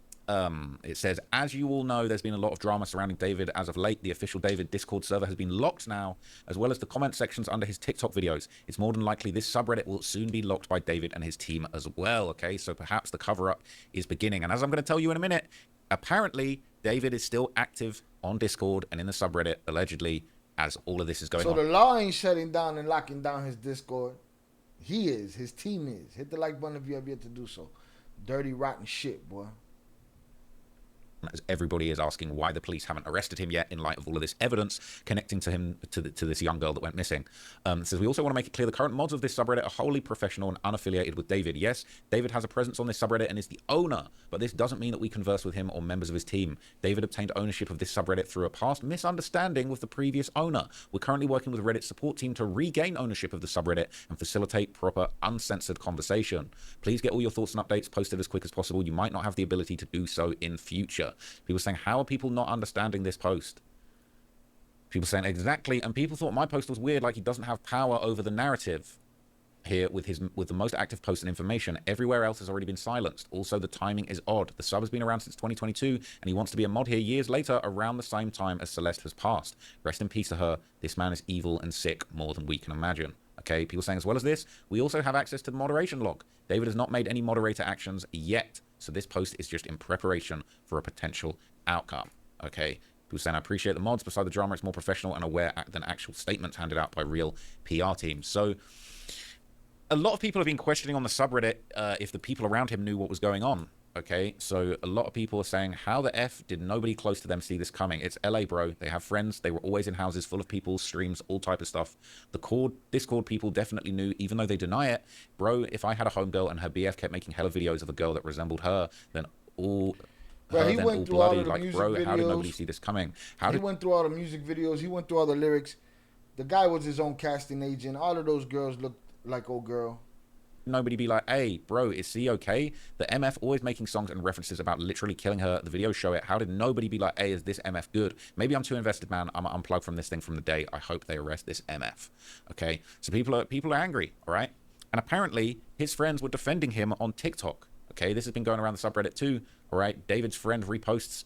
It says, as you all know, there's been a lot of drama surrounding David as of late. The official David Discord server has been locked now, as well as the comment sections under his TikTok videos. It's more than likely this subreddit will soon be locked by David and his team as well, okay? So perhaps the cover-up is beginning. And as I'm going to tell you in a minute, apparently David is still active on Discord and in the subreddit, allegedly, as all of this is going on. So the law ain't shutting down and locking down his Discord. He is. His team is. Hit the like button if you have yet to do so. Dirty, rotten shit, boy. As everybody is asking why the police haven't arrested him yet in light of all of this evidence connecting to him to this young girl that went missing. It says we also want to make it clear the current mods of this subreddit are wholly professional and unaffiliated with David. Yes, David has a presence on this subreddit and is the owner, but this doesn't mean that we converse with him or members of his team. David obtained ownership of this subreddit through a past misunderstanding with the previous owner. We're currently working with Reddit's support team to regain ownership of the subreddit and facilitate proper uncensored conversation. Please get all your thoughts and updates posted as quick as possible. You might not have the ability to do so in future. People saying, how are people not understanding this post? People saying, exactly, and people thought my post was weird, like he doesn't have power over the narrative here with the most active posts and information. Everywhere else has already been silenced. Also, the timing is odd. The sub has been around since 2022, and he wants to be a mod here years later, around the same time as Celeste has passed. Rest in peace to her. This man is evil and sick more than we can imagine. Okay, people saying, as well as this, we also have access to the moderation log. David has not made any moderator actions yet, so this post is just in preparation for a potential outcome. Okay, people saying, I appreciate the mods. Beside the drama, it's more professional and aware than actual statements handed out by real PR teams. So a lot of people have been questioning on the subreddit if the people around him knew what was going on. Okay, so a lot of people are saying, how the F did nobody close to them see this coming? It's LA, bro. They have friends. They were always in houses full of people, streams, all type of stuff. The Discord people definitely knew, even though they deny it. Bro, if I had a homegirl and her BF kept making hella videos of a girl that resembled her, then all... Bro, he went through all of the music videos. How did nobody see this coming? He went through all the music videos. He went through all the lyrics. The guy was his own casting agent. All of those girls looked like old girl. Nobody be like, hey, bro, is she okay? The MF always making songs and references about literally killing her. The video show it. How did nobody be like, hey, is this MF good? Maybe I'm too invested, man. I'm gonna unplug from this thing from the day. I hope they arrest this MF. Okay, so people are angry, all right? And apparently his friends were defending him on TikTok. Okay, this has been going around the subreddit too. All right, David's friend responds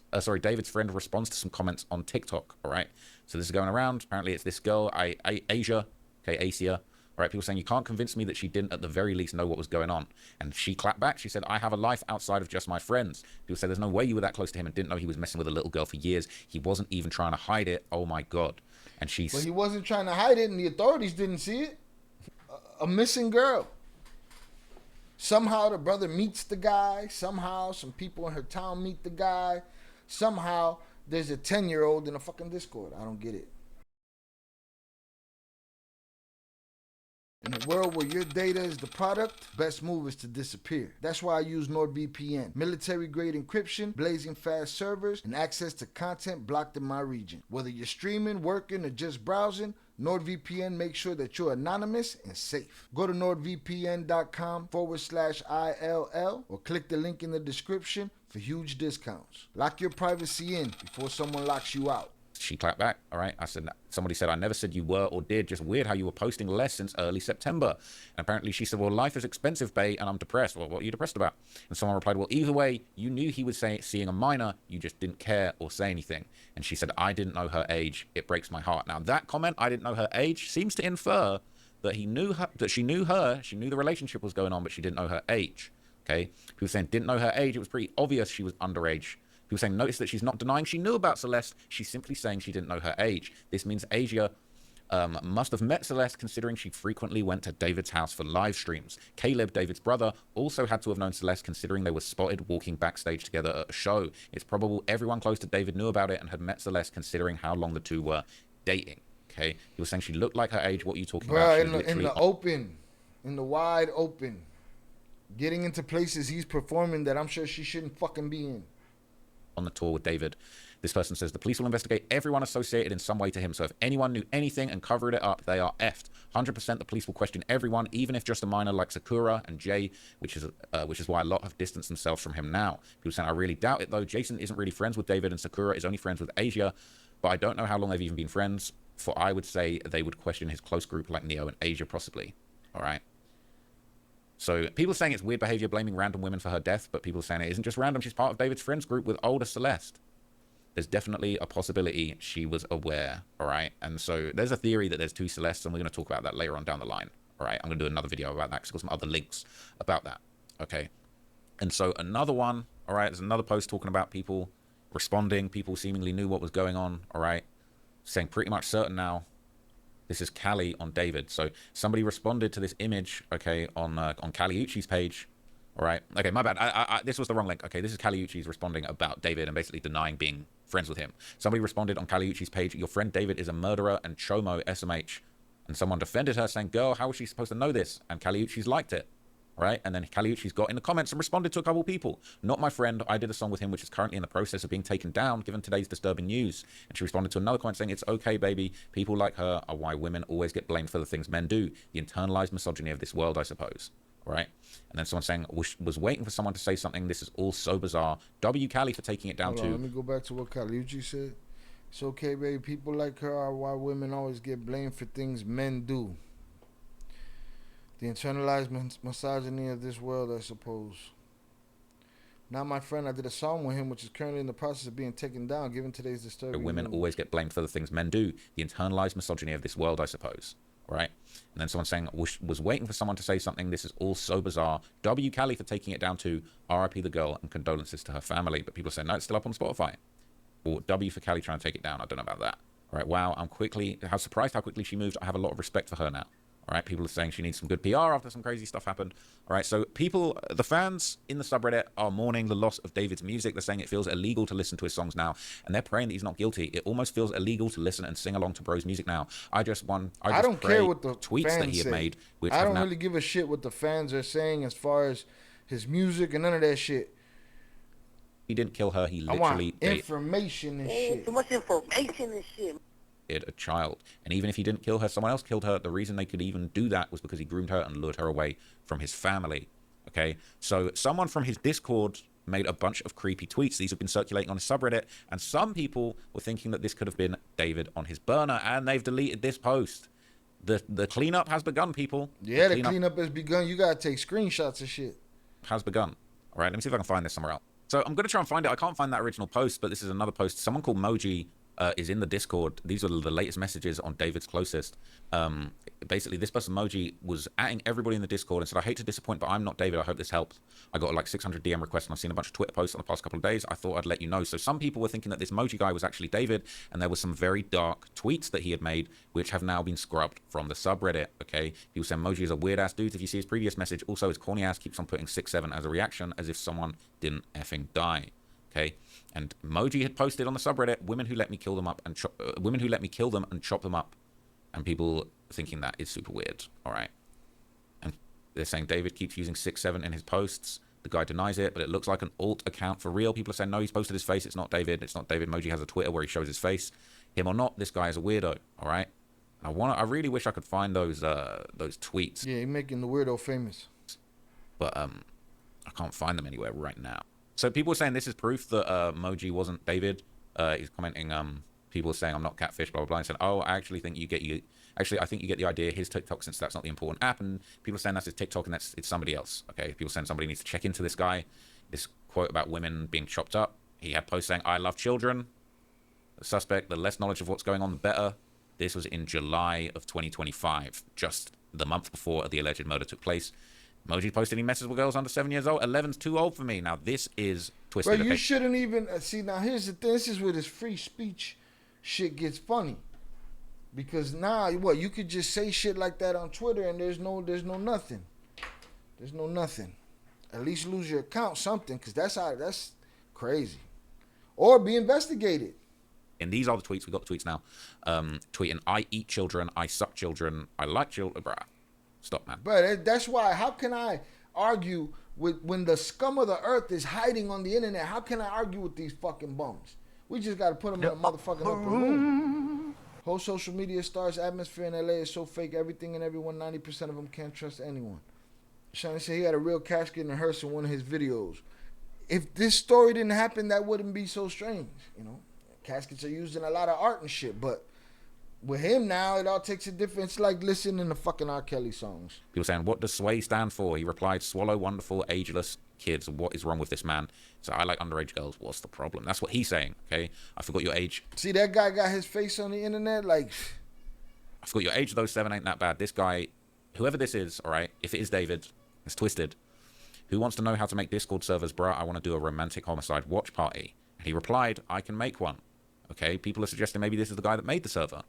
to some comments on TikTok. All right, so this is going around. Apparently it's this girl, Asia, okay, Asia. All right, people saying, you can't convince me that she didn't at the very least know what was going on. And she clapped back. She said, I have a life outside of just my friends. People say, there's no way you were that close to him and didn't know he was messing with a little girl for years. He wasn't even trying to hide it. Oh, my God. And she's... Well, he wasn't trying to hide it, and the authorities didn't see it. A missing girl. Somehow the brother meets the guy. Somehow some people in her town meet the guy. Somehow there's a 10-year-old in a fucking Discord. I don't get it. In a world where your data is the product, best move is to disappear. That's why I use NordVPN. Military-grade encryption, blazing fast servers, and access to content blocked in my region. Whether you're streaming, working, or just browsing, NordVPN makes sure that you're anonymous and safe. Go to nordvpn.com/ILL or click the link in the description for huge discounts. Lock your privacy in before someone locks you out. She clapped back. All right. I said, somebody said, I never said you were or did. Just weird how you were posting less since early September. And apparently she said, well, life is expensive, bae, and I'm depressed. Well, what are you depressed about? And someone replied, well, either way, you knew he was seeing a minor. You just didn't care or say anything. And she said, I didn't know her age. It breaks my heart. Now, that comment, I didn't know her age, seems to infer that she knew her, she knew the relationship was going on, but she didn't know her age. Okay. People saying didn't know her age. It was pretty obvious she was underage. People saying, notice that she's not denying she knew about Celeste. She's simply saying she didn't know her age. This means Asia must have met Celeste, considering she frequently went to David's house for live streams. Caleb, David's brother, also had to have known Celeste, considering they were spotted walking backstage together at a show. It's probable everyone close to David knew about it and had met Celeste, considering how long the two were dating. Okay, he was saying she looked like her age. What are you talking about? In the open, in the wide open, getting into places he's performing that I'm sure she shouldn't fucking be in. On the tour with David. This person says the police will investigate everyone associated in some way to him. So if anyone knew anything and covered it up, they are effed. 100% the police will question everyone, even if just a minor like Sakura and Jay, which is why a lot have distanced themselves from him now. People saying I really doubt it though. Jason isn't really friends with David and Sakura is only friends with Asia, but I don't know how long they've even been friends. For I would say they would question his close group like Neo and Asia possibly. All right. So people saying it's weird behavior blaming random women for her death, but people saying it isn't just random. She's part of David's friends group with older Celeste. There's definitely a possibility she was aware, all right? And so there's a theory that there's two Celestes, and we're going to talk about that later on down the line, all right? I'm going to do another video about that because I've got some other links about that, okay? And so another one, all right, there's another post talking about people responding. People seemingly knew what was going on, all right? Saying pretty much certain now. This is Callie on David. So somebody responded to this image, okay, on Callie Uchi's page. All right. Okay, my bad. This was the wrong link. Okay, this is Callie Uchi's responding about David and basically denying being friends with him. Somebody responded on Callie Uchi's page, your friend David is a murderer and chomo SMH. And someone defended her saying, girl, how was she supposed to know this? And Callie Uchi's liked it. Right? And then Callie Uchi's got in the comments and responded to a couple people. Not my friend. I did a song with him, which is currently in the process of being taken down, given today's disturbing news. And she responded to another comment saying, it's okay, baby. People like her are why women always get blamed for the things men do. The internalized misogyny of this world, I suppose. All right? And then someone saying, was waiting for someone to say something. This is all so bizarre. W. Callie for taking it down too. Let me go back to what Callie Uchi said. It's okay, baby. People like her are why women always get blamed for things men do. The internalized misogyny of this world, I suppose. Now, my friend, I did a song with him, which is currently in the process of being taken down, given today's disturbing women news. Always get blamed for the things men do. The internalized misogyny of this world, I suppose. Right? And then someone saying, was waiting for someone to say something. This is all so bizarre. W. Callie for taking it down to RIP the girl and condolences to her family. But people say, no, it's still up on Spotify. Or W for Callie trying to take it down. I don't know about that. All right, wow, how surprised how quickly she moved. I have a lot of respect for her now. All right, people are saying she needs some good PR after some crazy stuff happened. All right, so the fans in the subreddit are mourning the loss of David's music. They're saying it feels illegal to listen to his songs now, and they're praying that he's not guilty. It almost feels illegal to listen and sing along to bro's music now. I don't care what the tweets fans that he had made. Which I don't really give a shit what the fans are saying as far as his music and none of that shit. He didn't kill her. He literally I want information and shit. Too much information and shit. A child, and even if he didn't kill her, someone else killed her. The reason they could even do that was because he groomed her and lured her away from his family. Okay, so someone from his Discord made a bunch of creepy tweets. These have been circulating on his subreddit, and some people were thinking that this could have been David on his burner, and they've deleted this post. The cleanup has begun, people. Yeah, the cleanup has begun. You gotta take screenshots of shit. Has begun. All right, let me see if I can find this somewhere else. So I'm gonna try and find it. I can't find that original post, but this is another post. Someone called Moji is in the Discord. These are the latest messages on David's closest. Basically, this person, Moji, was atting everybody in the Discord and said, I hate to disappoint, but I'm not David. I hope this helps. I got like 600 DM requests, and I've seen a bunch of Twitter posts on the past couple of days. I thought I'd let you know. So some people were thinking that this Moji guy was actually David, and there were some very dark tweets that he had made, which have now been scrubbed from the subreddit, okay? People say Moji is a weird-ass dude. If you see his previous message, also his corny ass keeps on putting 6-7 as a reaction, as if someone didn't effing die. Okay, and Moji had posted on the subreddit, women who let me kill them and chop them up, and people thinking that is super weird. All right, and they're saying David keeps using 6-7 in his posts. The guy denies it, but it looks like an alt account for real. People are saying no, he's posted his face. It's not David. It's not David. Moji has a Twitter where he shows his face. Him or not, this guy is a weirdo. All right, I really wish I could find those tweets. Yeah, you're making the weirdo famous. But I can't find them anywhere right now. So people are saying this is proof that Moji wasn't David. He's commenting, people are saying I'm not catfish, blah, blah, blah. And said, oh, I think you get the idea. His TikTok, since that's not the important app. And people are saying that's his TikTok and it's somebody else. Okay, people are saying somebody needs to check into this guy. This quote about women being chopped up. He had posts saying, I love children. The suspect, the less knowledge of what's going on, the better. This was in July of 2025, just the month before the alleged murder took place. Moji posted he messes with girls under 7 years old. 11's too old for me. Now, this is twisted. Bro, you Okay? shouldn't even see. Now here's the thing. This is where this free speech shit gets funny, because now what, you could just say shit like that on Twitter and there's no nothing. There's no nothing. At least lose your account, something, because that's crazy. Or be investigated. And these are the tweets. We got the tweets now. Tweeting, I eat children, I suck children, I like children. Bruh, stop, man. But that's why. How can I argue with when the scum of the earth is hiding on the internet? How can I argue with these fucking bums? We just got to put them in a motherfucking upper room. Whole social media stars atmosphere in LA is so fake. Everything and everyone, 90% of them can't trust anyone. Shani said he had a real casket in a hearse in one of his videos. If this story didn't happen, that wouldn't be so strange, you know. Caskets are used in a lot of art and shit, but with him now, it all takes a different. It's like listening to fucking R. Kelly songs. People saying, what does Sway stand for? He replied, swallow wonderful, ageless kids. What is wrong with this man? So I like underage girls. What's the problem? That's what he's saying, okay? I forgot your age. See, that guy got his face on the internet, like... I forgot your age, though. 7 ain't that bad. This guy, whoever this is, all right, if it is David, it's twisted. Who wants to know how to make Discord servers, bruh? I want to do a romantic homicide watch party. And he replied, I can make one. Okay, people are suggesting maybe this is the guy that made the server,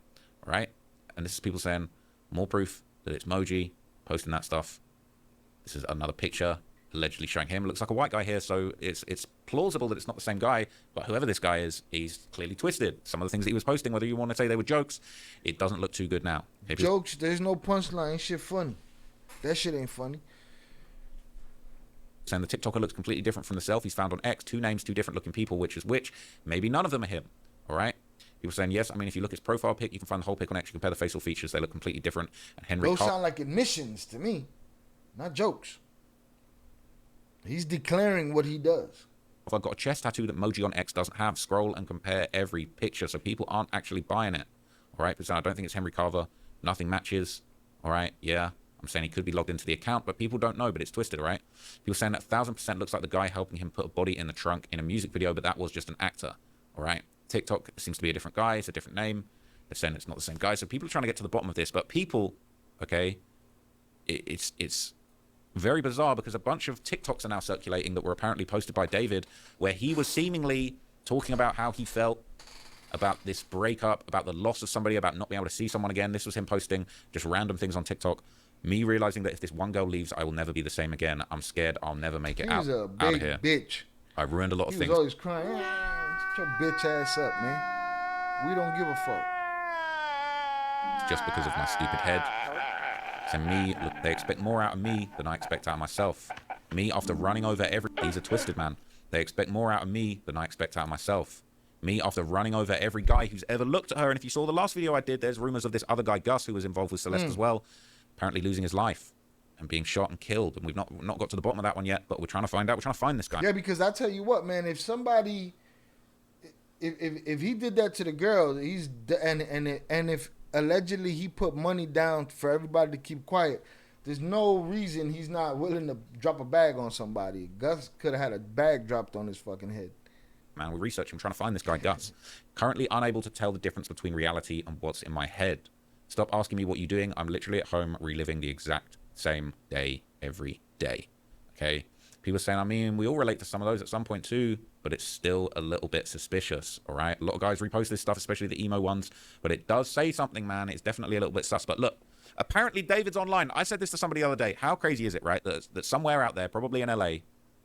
right? And this is people saying, more proof that it's Moji posting that stuff. This is another picture allegedly showing him. Looks like a white guy here, so it's plausible that it's not the same guy, but whoever this guy is, he's clearly twisted. Some of the things that he was posting, whether you want to say they were jokes, it doesn't look too good now. Maybe jokes, there's no punchline. Ain't shit funny. That shit ain't funny. saying the TikToker looks completely different from the selfies found on X. 2 names, 2 different looking people, which is which. Maybe none of them are him. All right. People saying, yes, I mean, if you look at his profile pic, you can find the whole pic on X. You compare the facial features, they look completely different. And Henry Those sound like admissions to me, not jokes. He's declaring what he does. I've got a chest tattoo that Moji on X doesn't have. Scroll and compare every picture, so people aren't actually buying it. All right, because I don't think it's Henry Carver. Nothing matches. All right, yeah. I'm saying he could be logged into the account, but people don't know, but it's twisted, all right? People saying that 1,000% looks like the guy helping him put a body in the trunk in a music video, but that was just an actor, all right? TikTok seems to be a different guy. It's a different name. They're saying it's not the same guy. So people are trying to get to the bottom of this, but people, okay, it's very bizarre because a bunch of TikToks are now circulating that were apparently posted by David, where he was seemingly talking about how he felt about this breakup, about the loss of somebody, about not being able to see someone again. This was him posting just random things on TikTok. Me realizing that if this one girl leaves, I will never be the same again. I'm scared I'll never make it out of here. Bitch. I ruined a lot of things. He was always crying. Shut your bitch ass up, man. We don't give a fuck. Just because of my stupid head. So me, look, they expect more out of me than I expect out of myself. Me, after running over every... These are twisted, man. They expect more out of me than I expect out of myself. Me, after running over every guy who's ever looked at her. And if you saw the last video I did, there's rumors of this other guy, Gus, who was involved with Celeste as well, apparently losing his life and being shot and killed. And we've not got to the bottom of that one yet, but we're trying to find out. We're trying to find this guy. Yeah, because I tell you what, man, if somebody... If he did that to the girl, he's... And if allegedly he put money down for everybody to keep quiet, there's no reason he's not willing to drop a bag on somebody. Gus could have had a bag dropped on his fucking head. Man, we're researching. I'm trying to find this guy, Gus. Currently unable to tell the difference between reality and what's in my head. Stop asking me what you're doing. I'm literally at home reliving the exact same day every day. Okay? People saying, I mean, we all relate to some of those at some point too, but it's still a little bit suspicious, all right? A lot of guys repost this stuff, especially the emo ones, but it does say something, man. It's definitely a little bit sus. But look, apparently David's online. I said this to somebody the other day. How crazy is it, right? That somewhere out there, probably in LA,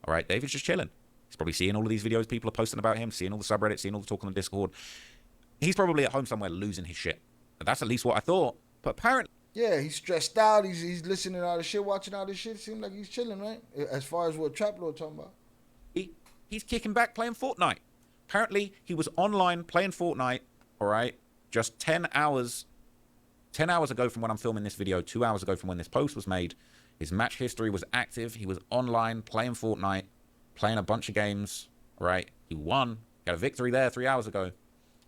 all right, David's just chilling. He's probably seeing all of these videos people are posting about him, seeing all the subreddits, seeing all the talk on the Discord. He's probably at home somewhere losing his shit. That's at least what I thought. But apparently... Yeah, he's stressed out. He's listening to all the shit, watching all this shit. Seems like he's chilling, right? As far as what Trap Lord talking about. He's kicking back playing Fortnite. Apparently, he was online playing Fortnite, all right, just 10 hours ago from when I'm filming this video, 2 hours ago from when this post was made. His match history was active. He was online playing Fortnite, playing a bunch of games, all right? He won, got a victory there 3 hours ago.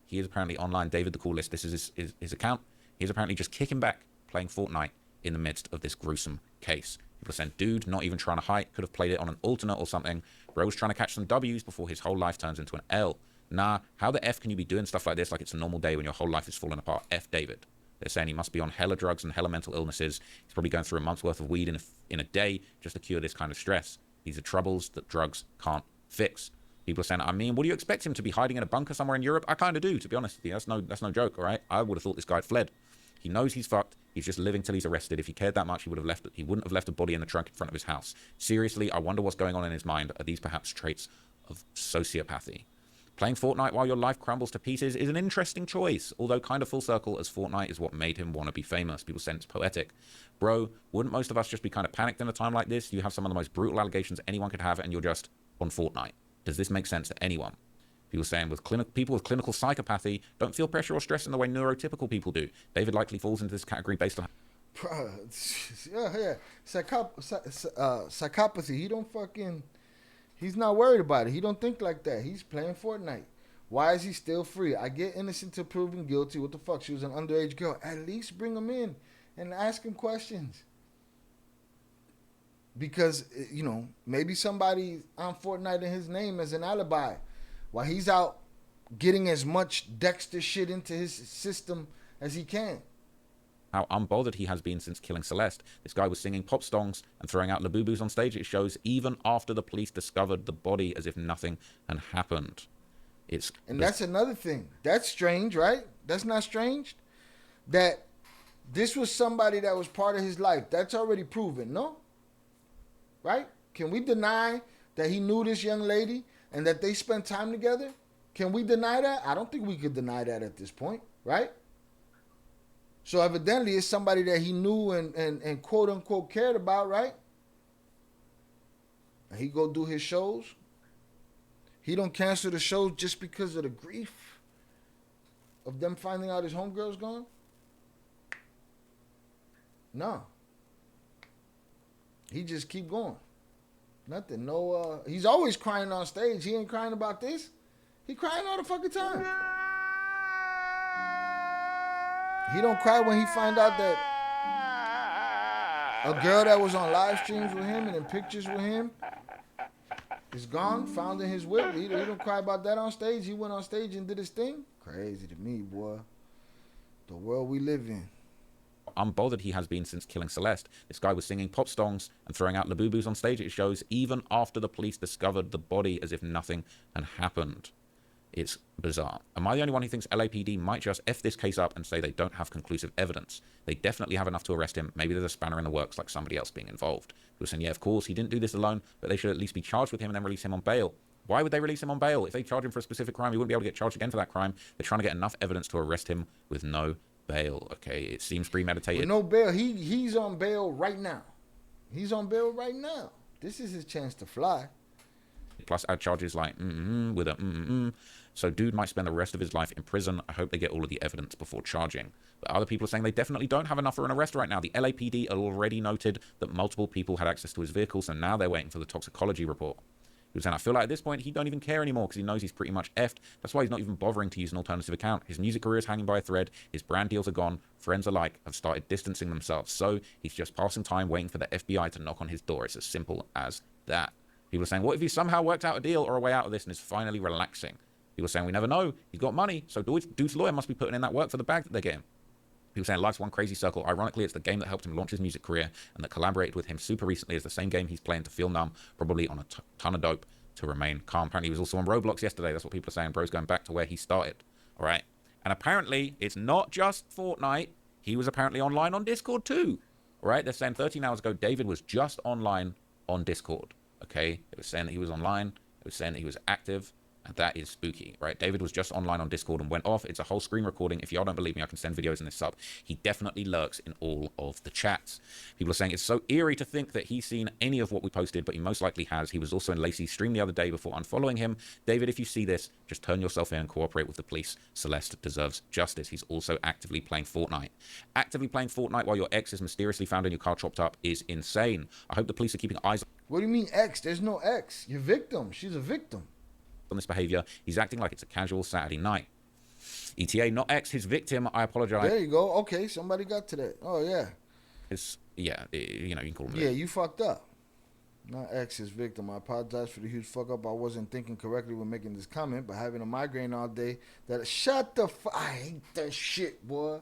He is apparently online. David the Coolest, this is his account. He's apparently just kicking back, playing Fortnite in the midst of this gruesome case. People are saying, dude, not even trying to hide, could have played it on an alternate or something. Bro was trying to catch some W's before his whole life turns into an L. Nah, how the F can you be doing stuff like this like it's a normal day when your whole life is falling apart? F David. They're saying he must be on hella drugs and hella mental illnesses. He's probably going through a month's worth of weed in a day just to cure this kind of stress. These are troubles that drugs can't fix. People are saying, I mean, what do you expect him to be hiding in a bunker somewhere in Europe? I kind of do, to be honest with you. That's no joke, all right? I would have thought this guy had fled. He knows he's fucked. He's just living till he's arrested. If he cared that much, he wouldn't have left a body in the trunk in front of his house. Seriously, I wonder what's going on in his mind. Are these perhaps traits of sociopathy? Playing Fortnite while your life crumbles to pieces is an interesting choice, although kind of full circle, as Fortnite is what made him want to be famous. People say it's poetic. Bro, wouldn't most of us just be kind of panicked in a time like this? You have some of the most brutal allegations anyone could have, and you're just on Fortnite. Does this make sense to anyone? People saying people with clinical psychopathy don't feel pressure or stress in the way neurotypical people do. David likely falls into this category based on... Yeah. Psychopathy. He don't fucking... He's not worried about it. He don't think like that. He's playing Fortnite. Why is he still free? I get innocent till proven guilty. What the fuck? She was an underage girl. At least bring him in and ask him questions. Because, you know, maybe somebody on Fortnite in his name as an alibi while he's out getting as much Dexter shit into his system as he can. How unbothered he has been since killing Celeste. This guy was singing pop songs and throwing out labubus on stage at shows even after the police discovered the body as if nothing had happened. And that's another thing. That's strange, right? That's not strange. That this was somebody that was part of his life. That's already proven, no? Right? Can we deny that he knew this young lady and that they spent time together? Can we deny that? I don't think we could deny that at this point, right? So evidently it's somebody that he knew and quote unquote cared about, right? And he go do his shows. He don't cancel the shows just because of the grief of them finding out his homegirl's gone. No. He just keep going. Nothing. No, he's always crying on stage. He ain't crying about this. He crying all the fucking time. He don't cry when he find out that a girl that was on live streams with him and in pictures with him is gone, found in his will. He don't cry about that on stage. He went on stage and did his thing. Crazy to me, boy. The world we live in. Unbothered he has been since killing Celeste. This guy was singing pop songs and throwing out labubus on stage at shows even after the police discovered the body as if nothing had happened. It's bizarre. Am I the only one who thinks LAPD might just F this case up and say they don't have conclusive evidence? They definitely have enough to arrest him. Maybe there's a spanner in the works like somebody else being involved. He was saying, yeah, of course, he didn't do this alone, but they should at least be charged with him and then release him on bail. Why would they release him on bail? If they charge him for a specific crime, he wouldn't be able to get charged again for that crime. They're trying to get enough evidence to arrest him with no bail. Okay, it seems premeditated. With no bail. He's on bail right now. He's on bail right now. This is his chance to fly. Plus add charges like with a So dude might spend the rest of his life in prison. I hope they get all of the evidence before charging. But other people are saying they definitely don't have enough for an arrest right now. The LAPD already noted that multiple people had access to his vehicle, so now they're waiting for the toxicology report. He was saying, I feel like at this point he don't even care anymore because he knows he's pretty much effed. That's why he's not even bothering to use an alternative account. His music career is hanging by a thread. His brand deals are gone. Friends alike have started distancing themselves. So he's just passing time waiting for the FBI to knock on his door. It's as simple as that. People are saying, what if he somehow worked out a deal or a way out of this and is finally relaxing? People are saying, we never know. He's got money. So dude's lawyer must be putting in that work for the bag that they're getting. People saying life's one crazy circle. Ironically, it's the game that helped him launch his music career and that collaborated with him super recently is the same game he's playing to feel numb, probably on a ton of dope to remain calm. Apparently, he was also on Roblox yesterday. That's what people are saying. Bro's going back to where he started. All right. And apparently, it's not just Fortnite. He was apparently online on Discord too. All right. They're saying 13 hours ago, David was just online on Discord. Okay. It was saying that he was online. It was saying that he was active. And that is spooky, right? David was just online on Discord and went off. It's a whole screen recording. If y'all don't believe me, I can send videos in this sub. He definitely lurks in all of the chats. People are saying it's so eerie to think that he's seen any of what we posted, but he most likely has. He was also in Lacey's stream the other day before unfollowing him. David, if you see this, just turn yourself in and cooperate with the police. Celeste deserves justice. He's also actively playing Fortnite. Actively playing Fortnite while your ex is mysteriously found in your car chopped up is insane. I hope the police are keeping eyes... What do you mean ex? There's no ex. Your victim. She's a victim. On this behavior. He's acting like it's a casual Saturday night. ETA, not X, his victim. I apologize. There you go. Okay, somebody got to that. Oh, yeah. You can call him. Yeah, you fucked up. Not X, his victim. I apologize for the huge fuck up. I wasn't thinking correctly when making this comment, but having a migraine all day, shut the fuck. I hate that shit, boy.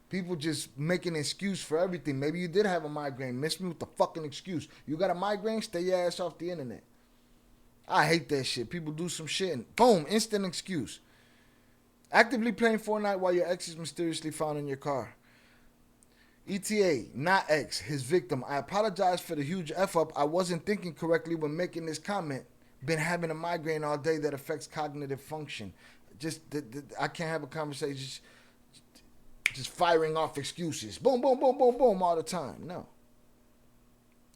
People just making an excuse for everything. Maybe you did have a migraine. Miss me with the fucking excuse. You got a migraine? Stay your ass off the internet. I hate that shit. People do some shit and boom, instant excuse. Actively playing Fortnite while your ex is mysteriously found in your car. ETA, not X, his victim. I apologize for the huge F up. I wasn't thinking correctly when making this comment. Been having a migraine all day that affects cognitive function. I can't have a conversation just firing off excuses. Boom, boom, boom, boom, boom all the time. No.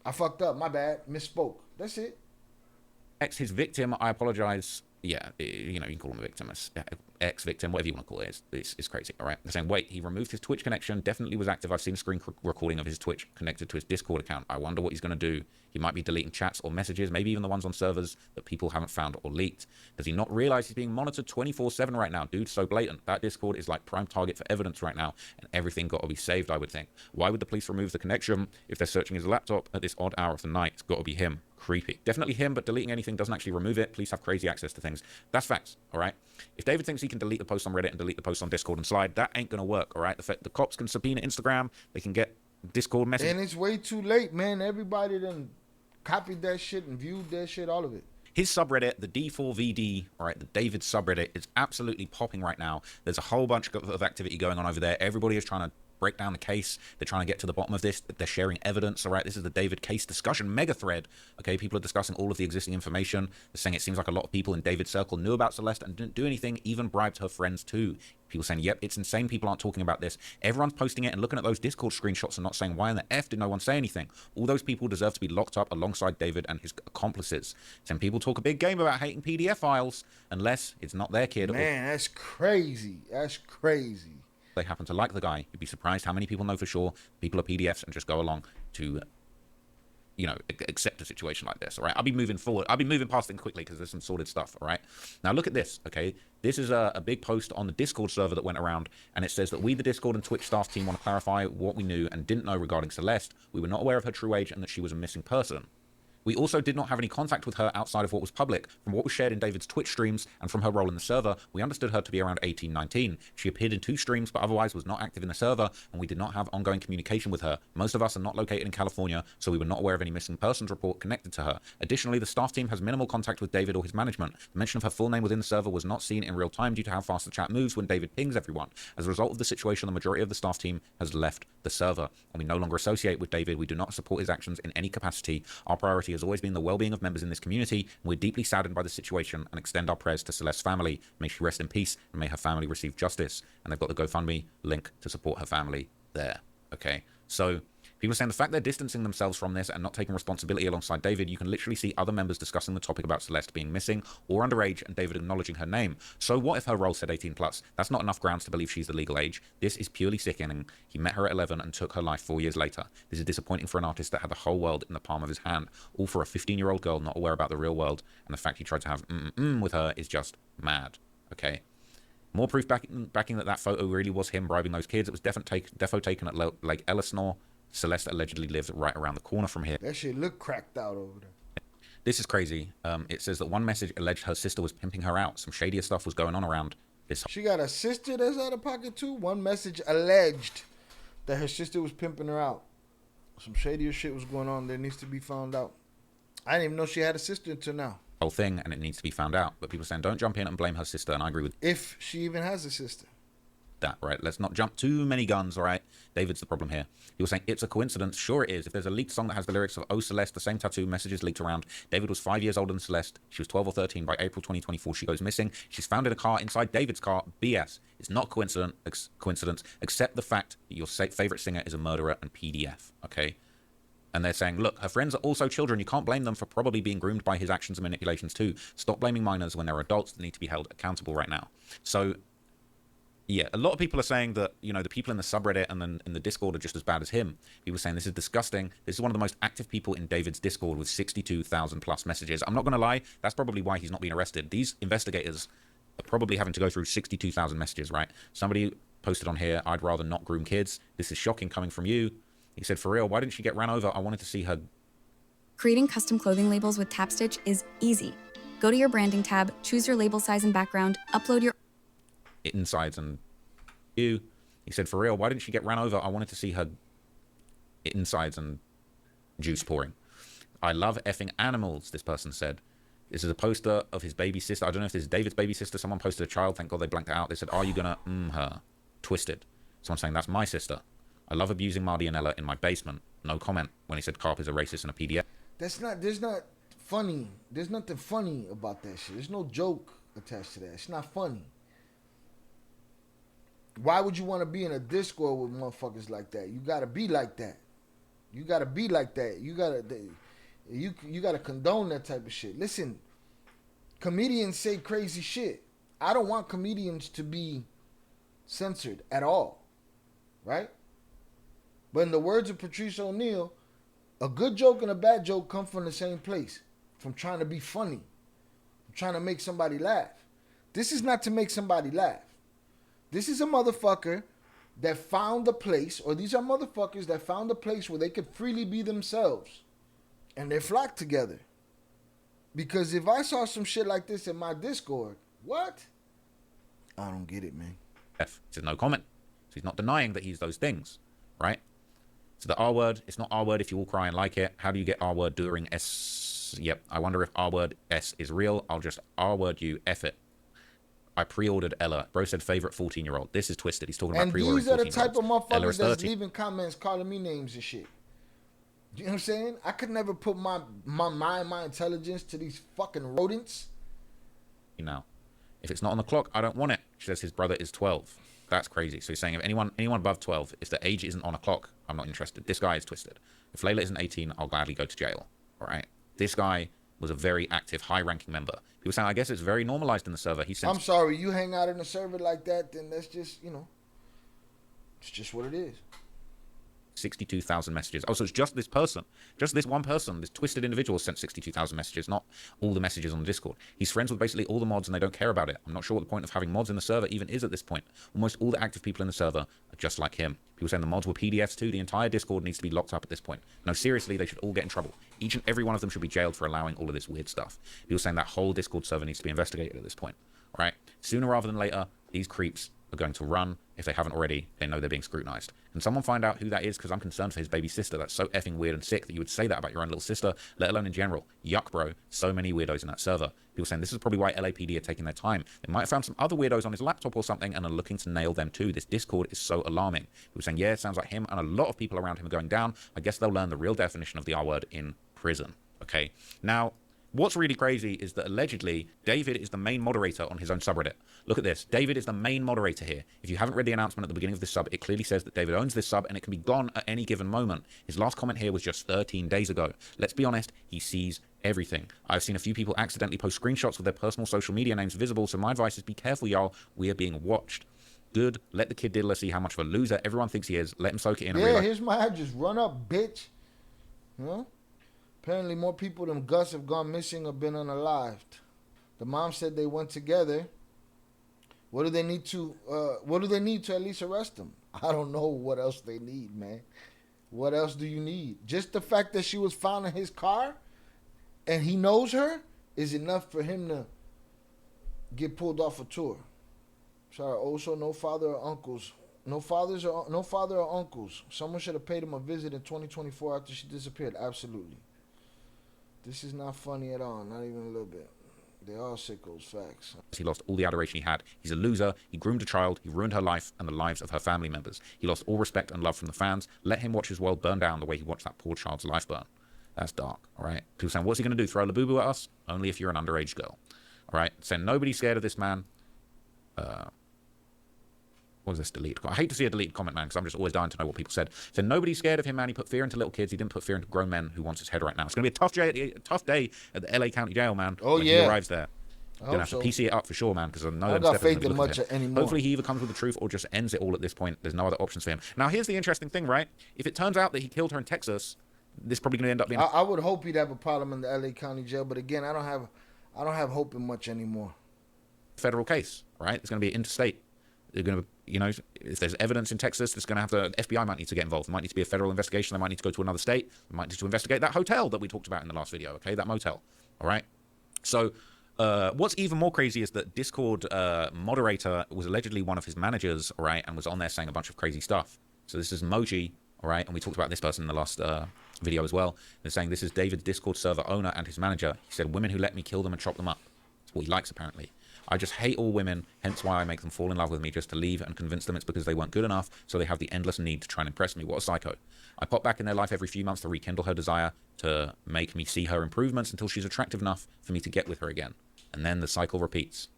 I fucked up. My bad. Misspoke. That's it. X, his victim, I apologize. Yeah, you know, you can call him a victim, ex-victim, whatever you want to call it. It's crazy, all right? They're saying, wait, he removed his Twitch connection, definitely was active. I've seen a screen recording of his Twitch connected to his Discord account. I wonder what he's going to do. He might be deleting chats or messages, maybe even the ones on servers that people haven't found or leaked. Does he not realize he's being monitored 24/7 right now? Dude, so blatant. That Discord is like prime target for evidence right now, and everything got to be saved, I would think. Why would the police remove the connection if they're searching his laptop at this odd hour of the night? It's got to be him. Creepy. Definitely him, but deleting anything doesn't actually remove it. Police have crazy access to things. That's facts, all right? If David thinks he can delete the post on Reddit and delete the post on Discord and slide, that ain't going to work, all right? The cops can subpoena Instagram. They can get Discord messages. And it's way too late, man. Everybody done copied that shit and viewed that shit, all of it. His subreddit, the D4vd, all right, the David subreddit, is absolutely popping right now. There's a whole bunch of activity going on over there. Everybody is trying to break down the case. They're trying to get to the bottom of this. They're sharing evidence, all right? This is the David case discussion mega thread, okay? People are discussing all of the existing information. They're saying it seems like a lot of people in David's circle knew about Celeste and didn't do anything, even bribed her friends too. People saying, yep, it's insane people aren't talking about this. Everyone's posting it and looking at those Discord screenshots and not saying, why in the F did no one say anything? All those people deserve to be locked up alongside David and his accomplices. Some people talk a big game about hating PDF files unless it's not their kid. Man, that's crazy. That's crazy. They happen to like the guy. You'd be surprised how many people know for sure people are PDFs and just go along to, you know, accept a situation like this, all right? I'll be moving forward. I'll be moving past it quickly because there's some sorted stuff, all right? Now look at this, okay? This is a big post on the Discord server that went around, and it says that we, the Discord and Twitch staff team, want to clarify what we knew and didn't know regarding Celeste. We were not aware of her true age and that she was a missing person. We also did not have any contact with her outside of what was public. From what was shared in David's Twitch streams and from her role in the server, we understood her to be around 18, 19. She appeared in 2 streams, but otherwise was not active in the server, and we did not have ongoing communication with her. Most of us are not located in California, so we were not aware of any missing persons report connected to her. Additionally, the staff team has minimal contact with David or his management. The mention of her full name within the server was not seen in real time due to how fast the chat moves when David pings everyone. As a result of the situation, the majority of the staff team has left the server, and we no longer associate with David. We do not support his actions in any capacity. Our priority has always been the well-being of members in this community, and we're deeply saddened by the situation and extend our prayers to Celeste's family. May she rest in peace and may her family receive justice. And they've got the GoFundMe link to support her family there. Okay, so people are saying the fact they're distancing themselves from this and not taking responsibility alongside David, you can literally see other members discussing the topic about Celeste being missing or underage and David acknowledging her name. So what if her role said 18 plus? That's not enough grounds to believe she's the legal age. This is purely sickening. He met her at 11 and took her life 4 years later. This is disappointing for an artist that had the whole world in the palm of his hand, all for a 15-year-old girl not aware about the real world, and the fact he tried to have with her is just mad. Okay? More proof backing that photo really was him bribing those kids. It was defo taken at Lake Elsinore. Celeste allegedly lives right around the corner from here. That shit look cracked out over there. This is crazy. It says that one message alleged her sister was pimping her out. Some shadier stuff was going on around this. She got a sister that's out of pocket too? One message alleged that her sister was pimping her out. Some shadier shit was going on that needs to be found out. I didn't even know she had a sister until now. Whole thing, and it needs to be found out. But people are saying don't jump in and blame her sister, and I agree with if she even has a sister. That, right? Let's not jump too many guns, all right? David's the problem here. He was saying it's a coincidence. Sure it is. If there's a leaked song that has the lyrics of Oh Celeste, the same tattoo, messages leaked around. David was 5 years older than Celeste. She was 12 or 13 by April 2024. She goes missing. She's found in a car inside David's car. BS. It's not coincidence, except the fact that your favorite singer is a murderer and PDF, okay? And they're saying, look, her friends are also children. You can't blame them for probably being groomed by his actions and manipulations too. Stop blaming minors when they're adults that need to be held accountable right now. So yeah, a lot of people are saying that, you know, the people in the subreddit and then in the Discord are just as bad as him. People are saying this is disgusting. This is one of the most active people in David's Discord with 62,000 plus messages. I'm not going to lie. That's probably why he's not being arrested. These investigators are probably having to go through 62,000 messages, right? Somebody posted on here, I'd rather not groom kids. This is shocking coming from you. He said, for real, why didn't she get ran over? I wanted to see her. Creating custom clothing labels with TapStitch is easy. Go to your branding tab, choose your label size and background, upload your insides and you. He said, for real, why didn't she get ran over? I wanted to see her insides and juice pouring. I love effing animals, this person said. This is a poster of his baby sister. I don't know if this is David's baby sister. Someone posted a child. Thank God they blanked it out. They said, are you going to her? Twisted. Someone saying, that's my sister. I love abusing Marty and Ella in my basement. No comment when he said Carp is a racist in a PDF. There's not funny. There's nothing funny about that shit. There's no joke attached to that. It's not funny. Why would you want to be in a Discord with motherfuckers like that? You gotta be like that. You gotta be like that. You gotta condone that type of shit. Listen, comedians say crazy shit. I don't want comedians to be censored at all, right? But in the words of Patrice O'Neal, a good joke and a bad joke come from the same place, from trying to be funny, from trying to make somebody laugh. This is not to make somebody laugh. This is a motherfucker that found a place, or these are motherfuckers that found a place where they could freely be themselves, and they flocked together. Because if I saw some shit like this in my Discord, what? I don't get it, man. F says no comment. So he's not denying that he's those things, right? So the R word, it's not R word if you all cry and like it. How do you get R word during S? Yep, I wonder if R word S is real. I'll just R word you, F it. I pre-ordered Ella. Bro said favorite 14-year-old. This is twisted. He's talking about pre-ordering 14-year-olds. And these are the type of motherfuckers that's leaving comments calling me names and shit. You know what I'm saying? I could never put my mind, my intelligence to these fucking rodents. Now, if it's not on the clock, I don't want it. She says his brother is 12. That's crazy. So he's saying if anyone above 12, if the age isn't on a clock, I'm not interested. This guy is twisted. If Layla isn't 18, I'll gladly go to jail. All right? This guy was a very active, high-ranking member. People saying, I guess it's very normalized in the server. I'm sorry, you hang out in a server like that, then that's just, it's just what it is. 62,000 messages. Oh, so it's just this person. Just this one person, this twisted individual sent 62,000 messages, not all the messages on the Discord. He's friends with basically all the mods and they don't care about it. I'm not sure what the point of having mods in the server even is at this point. Almost all the active people in the server are just like him. People saying the mods were PDFs too. The entire Discord needs to be locked up at this point. No, seriously, they should all get in trouble. Each and every one of them should be jailed for allowing all of this weird stuff. People saying that whole Discord server needs to be investigated at this point. All right? Sooner rather than later, these creeps are going to run. If they haven't already, they know they're being scrutinized. Can someone find out who that is? Because I'm concerned for his baby sister. That's so effing weird and sick that you would say that about your own little sister, let alone in general. Yuck, bro. So many weirdos in that server. People saying this is probably why LAPD are taking their time. They might have found some other weirdos on his laptop or something and are looking to nail them too. This Discord is so alarming. People saying, yeah, it sounds like him and a lot of people around him are going down. I guess they'll learn the real definition of the R word in prison. Okay. Now, what's really crazy is that allegedly David is the main moderator on his own subreddit. Look at this. David is the main moderator here. If you haven't read the announcement at the beginning of this sub, it clearly says that David owns this sub and it can be gone at any given moment. His last comment here was just 13 days ago. Let's be honest, he sees everything. I've seen a few people accidentally post screenshots with their personal social media names visible, so my advice is be careful, y'all. We are being watched. Good. Let the kid diddler see how much of a loser everyone thinks he is. Let him soak it in. Yeah, here's my address. Run up, bitch. Apparently more people than Gus have gone missing or been unalived. The mom said they went together. What do they need to at least arrest them? I don't know what else they need, man. What else do you need? Just the fact that she was found in his car and he knows her is enough for him to get pulled off a tour. Sorry, also no father or uncles. No father or uncles. Someone should have paid him a visit in 2024 after she disappeared. Absolutely. This is not funny at all. Not even a little bit. They are sickos, facts. He lost all the adoration he had. He's a loser. He groomed a child. He ruined her life and the lives of her family members. He lost all respect and love from the fans. Let him watch his world burn down the way he watched that poor child's life burn. That's dark, all right? People saying, what's he going to do? Throw Labubu at us? Only if you're an underage girl, all right? Saying nobody's scared of this man. What was this delete? I hate to see a deleted comment, man, because I'm just always dying to know what people said. So nobody's scared of him, man. He put fear into little kids. He didn't put fear into grown men who wants his head right now. It's going to be a tough day at the LA County Jail, man. Oh, when yeah. he arrives there. You're going to have to PC it up for sure, man, because I know I got faith in much anymore. Hopefully he either comes with the truth or just ends it all at this point. There's no other options for him. Now, here's the interesting thing, right? If it turns out that he killed her in Texas, this is probably going to end up being... I would hope he'd have a problem in the LA County Jail, but again, I don't have hope in much anymore. Federal case, right? It's going to be interstate. They're going to, if there's evidence in Texas, it's going to have to, the FBI might need to get involved. There might need to be a federal investigation. They might need to go to another state. They might need to investigate that hotel that we talked about in the last video, okay? That motel, all right? So what's even more crazy is that Discord moderator was allegedly one of his managers, all right, and was on there saying a bunch of crazy stuff. So this is Moji, all right? And we talked about this person in the last video as well. They're saying this is David's Discord server owner and his manager. He said, women who let me kill them and chop them up. That's what he likes, apparently. I just hate all women, hence why I make them fall in love with me just to leave and convince them it's because they weren't good enough, so they have the endless need to try and impress me. What a psycho. I pop back in their life every few months to rekindle her desire, to make me see her improvements until she's attractive enough for me to get with her again. And then the cycle repeats.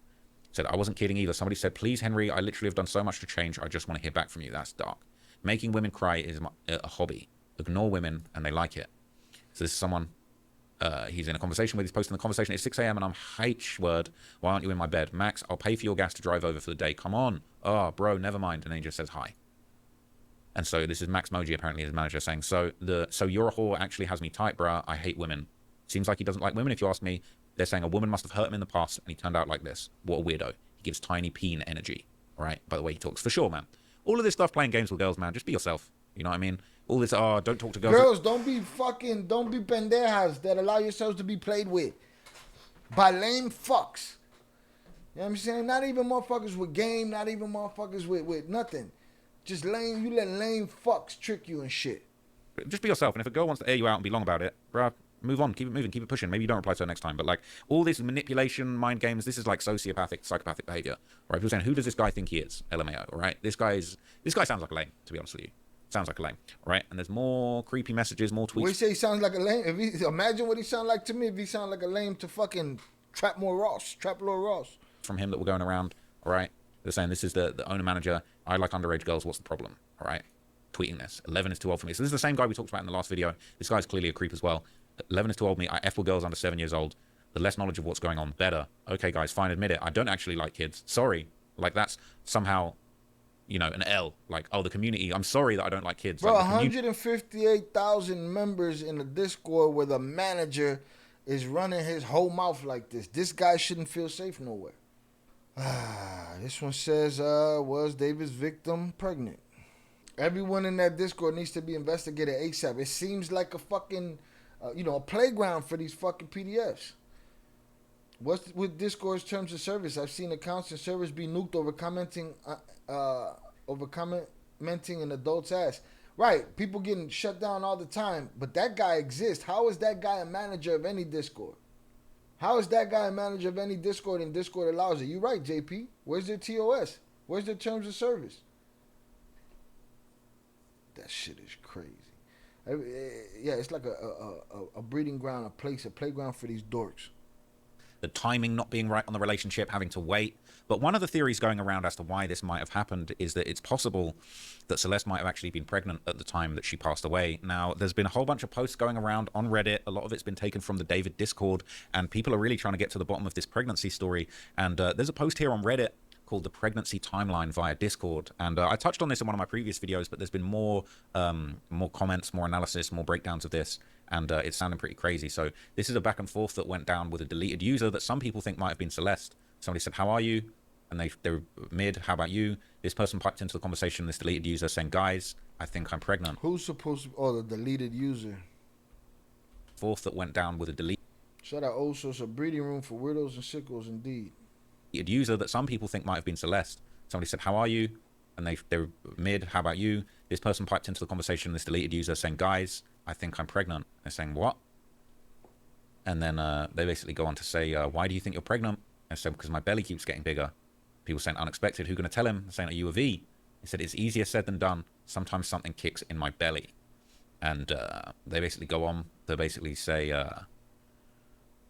Said, I wasn't kidding either. Somebody said, please, Henry, I literally have done so much to change. I just want to hear back from you. That's dark. Making women cry is a hobby. Ignore women, and they like it. So this is someone... he's in a conversation with, he's posting the conversation at 6 a.m. and I'm H-word, why aren't you in my bed? Max, I'll pay for your gas to drive over for the day. Come on. Oh, bro, never mind. And then he just says hi. And so this is Max Moji, apparently his manager, saying, so you're a whore actually has me tight, bruh. I hate women. Seems like he doesn't like women, if you ask me. They're saying a woman must have hurt him in the past and he turned out like this. What a weirdo. He gives tiny peen energy. All right? By the way he talks. For sure, man. All of this stuff playing games with girls, man. Just be yourself. You know what I mean? All this, don't talk to girls. Girls, don't be pendejas that allow yourselves to be played with by lame fucks. You know what I'm saying? Not even motherfuckers with game, not even motherfuckers with nothing. Just lame, you let lame fucks trick you and shit. Just be yourself, and if a girl wants to air you out and be long about it, bruh, move on, keep it moving, keep it pushing. Maybe you don't reply to her next time, but like all this manipulation, mind games, this is like sociopathic, psychopathic behavior. All right, people saying, who does this guy think he is? LMAO, all right? This guy sounds like a lame, to be honest with you. Sounds like a lame, all right? And there's more creepy messages, more tweets. We say he sounds like a lame. Imagine what he sound like to me if he sound like a lame to fucking Trap Lord Ross. From him that were going around, all right? They're saying this is the owner manager. I like underage girls. What's the problem? All right? Tweeting this. 11 is too old for me. So this is the same guy we talked about in the last video. This guy's clearly a creep as well. 11 is too old for me. I F with girls under 7 years old. The less knowledge of what's going on, better. Okay, guys, fine, admit it. I don't actually like kids. Sorry. Like, that's somehow, you know, an L. Like, oh, the community. I'm sorry that I don't like kids. Bro, like, 158,000 members in the Discord where the manager is running his whole mouth like this. This guy shouldn't feel safe nowhere. This one says, was David's victim pregnant? Everyone in that Discord needs to be investigated ASAP. It seems like a fucking, a playground for these fucking PDFs. What's with Discord's terms of service? I've seen accounts and servers be nuked over commenting an adult's ass. Right, people getting shut down all the time, but that guy exists. How is that guy a manager of any Discord? How is that guy a manager of any Discord and Discord allows it? You right, JP. Where's their TOS? Where's their terms of service? That shit is crazy. Yeah, it's like a breeding ground, a playground for these dorks. The timing not being right on the relationship, having to wait. But one of the theories going around as to why this might have happened is that it's possible that Celeste might have actually been pregnant at the time that she passed away. Now, there's been a whole bunch of posts going around on Reddit. A lot of it's been taken from the David Discord, and people are really trying to get to the bottom of this pregnancy story. And there's a post here on Reddit called The Pregnancy Timeline via Discord. And I touched on this in one of my previous videos, but there's been more comments, more analysis, more breakdowns of this. And it's sounding pretty crazy. So this is a back and forth that went down with a deleted user that some people think might have been Celeste. Somebody said, how are you? And they were mid, how about you? This person piped into the conversation, this deleted user, saying, guys, I think I'm pregnant. Who's supposed to... Oh, the deleted user. Fourth that went down with a deleted... Shout out all sorts of breeding room for weirdos and sickos, indeed. User that some people think might have been Celeste. Somebody said, how are you? And they were mid, how about you? This person piped into the conversation, this deleted user, saying, guys, I think I'm pregnant. They're saying, what? And then they basically go on to say, why do you think you're pregnant? I said, because my belly keeps getting bigger. People saying, unexpected. Who going to tell him? Saying, are you a V? He said, it's easier said than done. Sometimes something kicks in my belly. And they basically go on to basically say,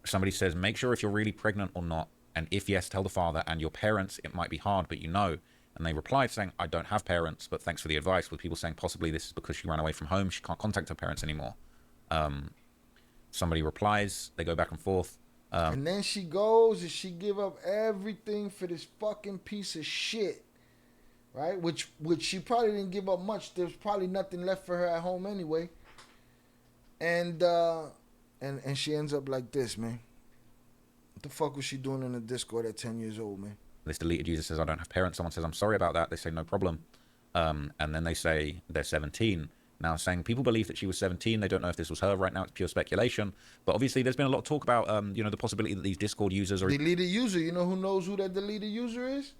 somebody says, make sure if you're really pregnant or not. And if yes, tell the father and your parents. It might be hard, but you know. And they replied saying, I don't have parents, but thanks for the advice. With people saying possibly this is because she ran away from home. She can't contact her parents anymore. Somebody replies. They go back and forth. And then she goes and she give up everything for this fucking piece of shit. Right? Which she probably didn't give up much. There's probably nothing left for her at home anyway. And she ends up like this, man. What the fuck was she doing in the Discord at 10 years old, man? This deleted user says, I don't have parents. Someone says, I'm sorry about that. They say, no problem. And then they say they're 17. Now, saying people believe that she was 17. They don't know if this was her. Right now, it's pure speculation. But obviously, there's been a lot of talk about, the possibility that these Discord users are... Deleted user. You know who knows who that deleted user is?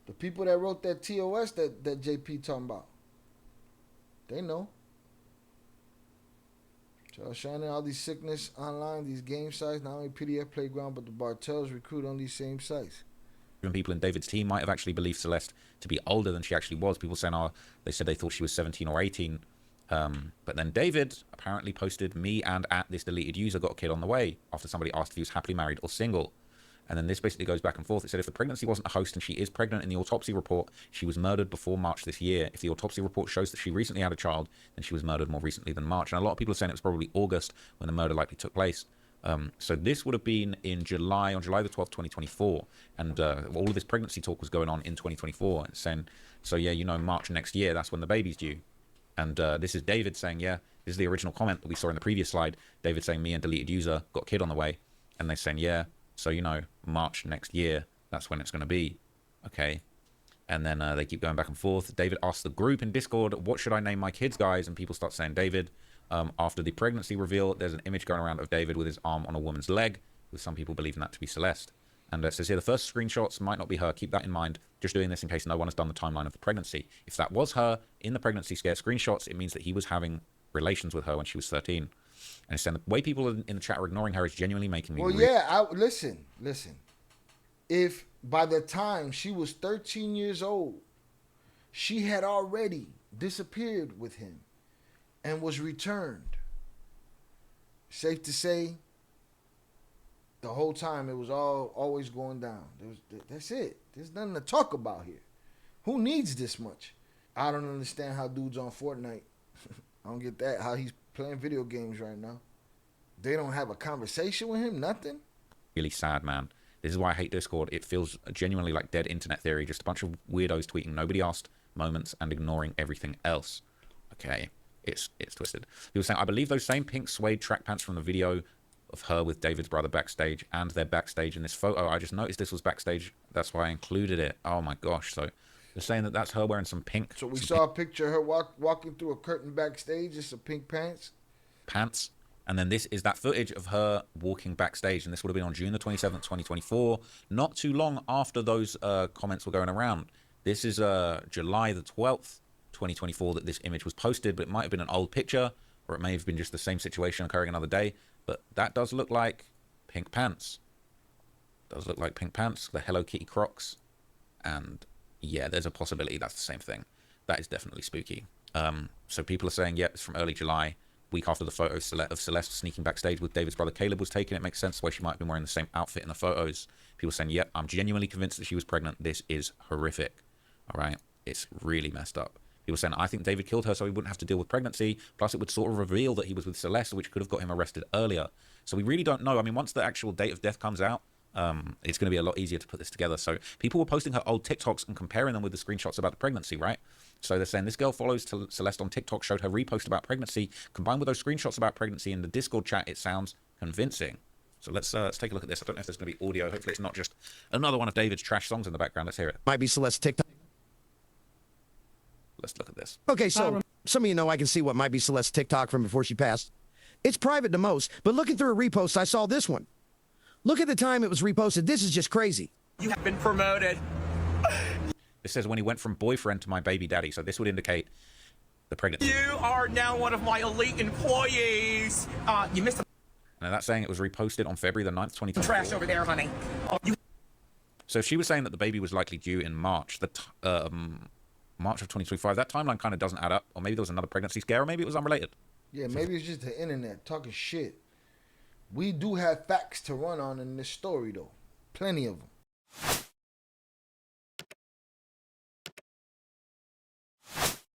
The people that wrote that TOS that JP talking about. They know. So shining all these sickness online, these game sites, not only PDF Playground, but the Bartels recruit on these same sites. Even people in David's team might have actually believed Celeste to be older than she actually was. People saying, oh, they said they thought she was 17 or 18. But then David apparently posted, me and at this deleted user got a kid on the way, after somebody asked if he was happily married or single. And then this basically goes back and forth. It said if the pregnancy wasn't a host and she is pregnant in the autopsy report, she was murdered before March this year. If the autopsy report shows that she recently had a child, then she was murdered more recently than March. And a lot of people are saying it was probably August when the murder likely took place. So this would have been in July, on July the 12th, 2024. And all of this pregnancy talk was going on in 2024. And saying, so yeah, you know, March next year, that's when the baby's due. And this is David saying, yeah, this is the original comment that we saw in the previous slide. David saying, me and deleted user got a kid on the way. And they're saying, yeah, so, you know, March next year, that's when it's going to be. Okay. And then they keep going back and forth. David asks the group in Discord, what should I name my kids, guys? And people start saying David. After the pregnancy reveal, there's an image going around of David with his arm on a woman's leg, with some people believing that to be Celeste. And it says here, the first screenshots might not be her. Keep that in mind. Just doing this in case no one has done the timeline of the pregnancy. If that was her in the pregnancy scare screenshots, it means that he was having relations with her when she was 13. And it's saying the way people in the chat are ignoring her is genuinely making me... Well, yeah, listen. If by the time she was 13 years old, she had already disappeared with him and was returned, safe to say, the whole time it was always going down. That's it. There's nothing to talk about here. Who needs this much? I don't understand how dude's on Fortnite. I don't get that. How he's playing video games right now. They don't have a conversation with him? Nothing? Really sad, man. This is why I hate Discord. It feels genuinely like dead internet theory. Just a bunch of weirdos tweeting nobody asked moments and ignoring everything else. Okay. It's twisted. He was saying, I believe those same pink suede track pants from the video of her with David's brother backstage, and they're backstage in this photo. I just noticed this was backstage. That's why I included it. Oh my gosh. So they're saying that that's her wearing some pink. So we saw a picture of her walking through a curtain backstage in some pink pants. Pants. And then this is that footage of her walking backstage. And this would have been on June the 27th, 2024. Not too long after those comments were going around. This is July the 12th, 2024 that this image was posted. But it might have been an old picture, or it may have been just the same situation occurring another day. But that does look like pink pants. Does look like pink pants. The Hello Kitty Crocs. And yeah, there's a possibility that's the same thing. That is definitely spooky. So people are saying, yeah, it's from early July. Week after the photo of Celeste sneaking backstage with David's brother Caleb was taken. It makes sense why she might have been wearing the same outfit in the photos. People saying, yep, I'm genuinely convinced that she was pregnant. This is horrific. All right. It's really messed up. People saying, I think David killed her so he wouldn't have to deal with pregnancy. Plus, it would sort of reveal that he was with Celeste, which could have got him arrested earlier. So we really don't know. I mean, once the actual date of death comes out, it's going to be a lot easier to put this together. So people were posting her old TikToks and comparing them with the screenshots about the pregnancy, right? So they're saying this girl follows Celeste on TikTok, showed her repost about pregnancy. Combined with those screenshots about pregnancy in the Discord chat, it sounds convincing. So let's take a look at this. I don't know if there's going to be audio. Hopefully it's not just another one of David's trash songs in the background. Let's hear it. Might be Celeste TikTok. Let's look at this. Okay, so some of you know I can see what might be Celeste TikTok from before she passed. It's private to most, but looking through her reposts, I saw this one. Look at the time it was reposted. This is just crazy. You have been promoted. It says when he went from boyfriend to my baby daddy. So this would indicate the pregnancy. You are now one of my elite employees. You missed And that's saying it was reposted on February the 9th, 2024. trash over there, honey. So she was saying that the baby was likely due in March. March of 2025. That timeline kind of doesn't add up. Or maybe there was another pregnancy scare, or maybe it was unrelated. Yeah, maybe it's just the internet talking shit. We do have facts to run on in this story, though. Plenty of them.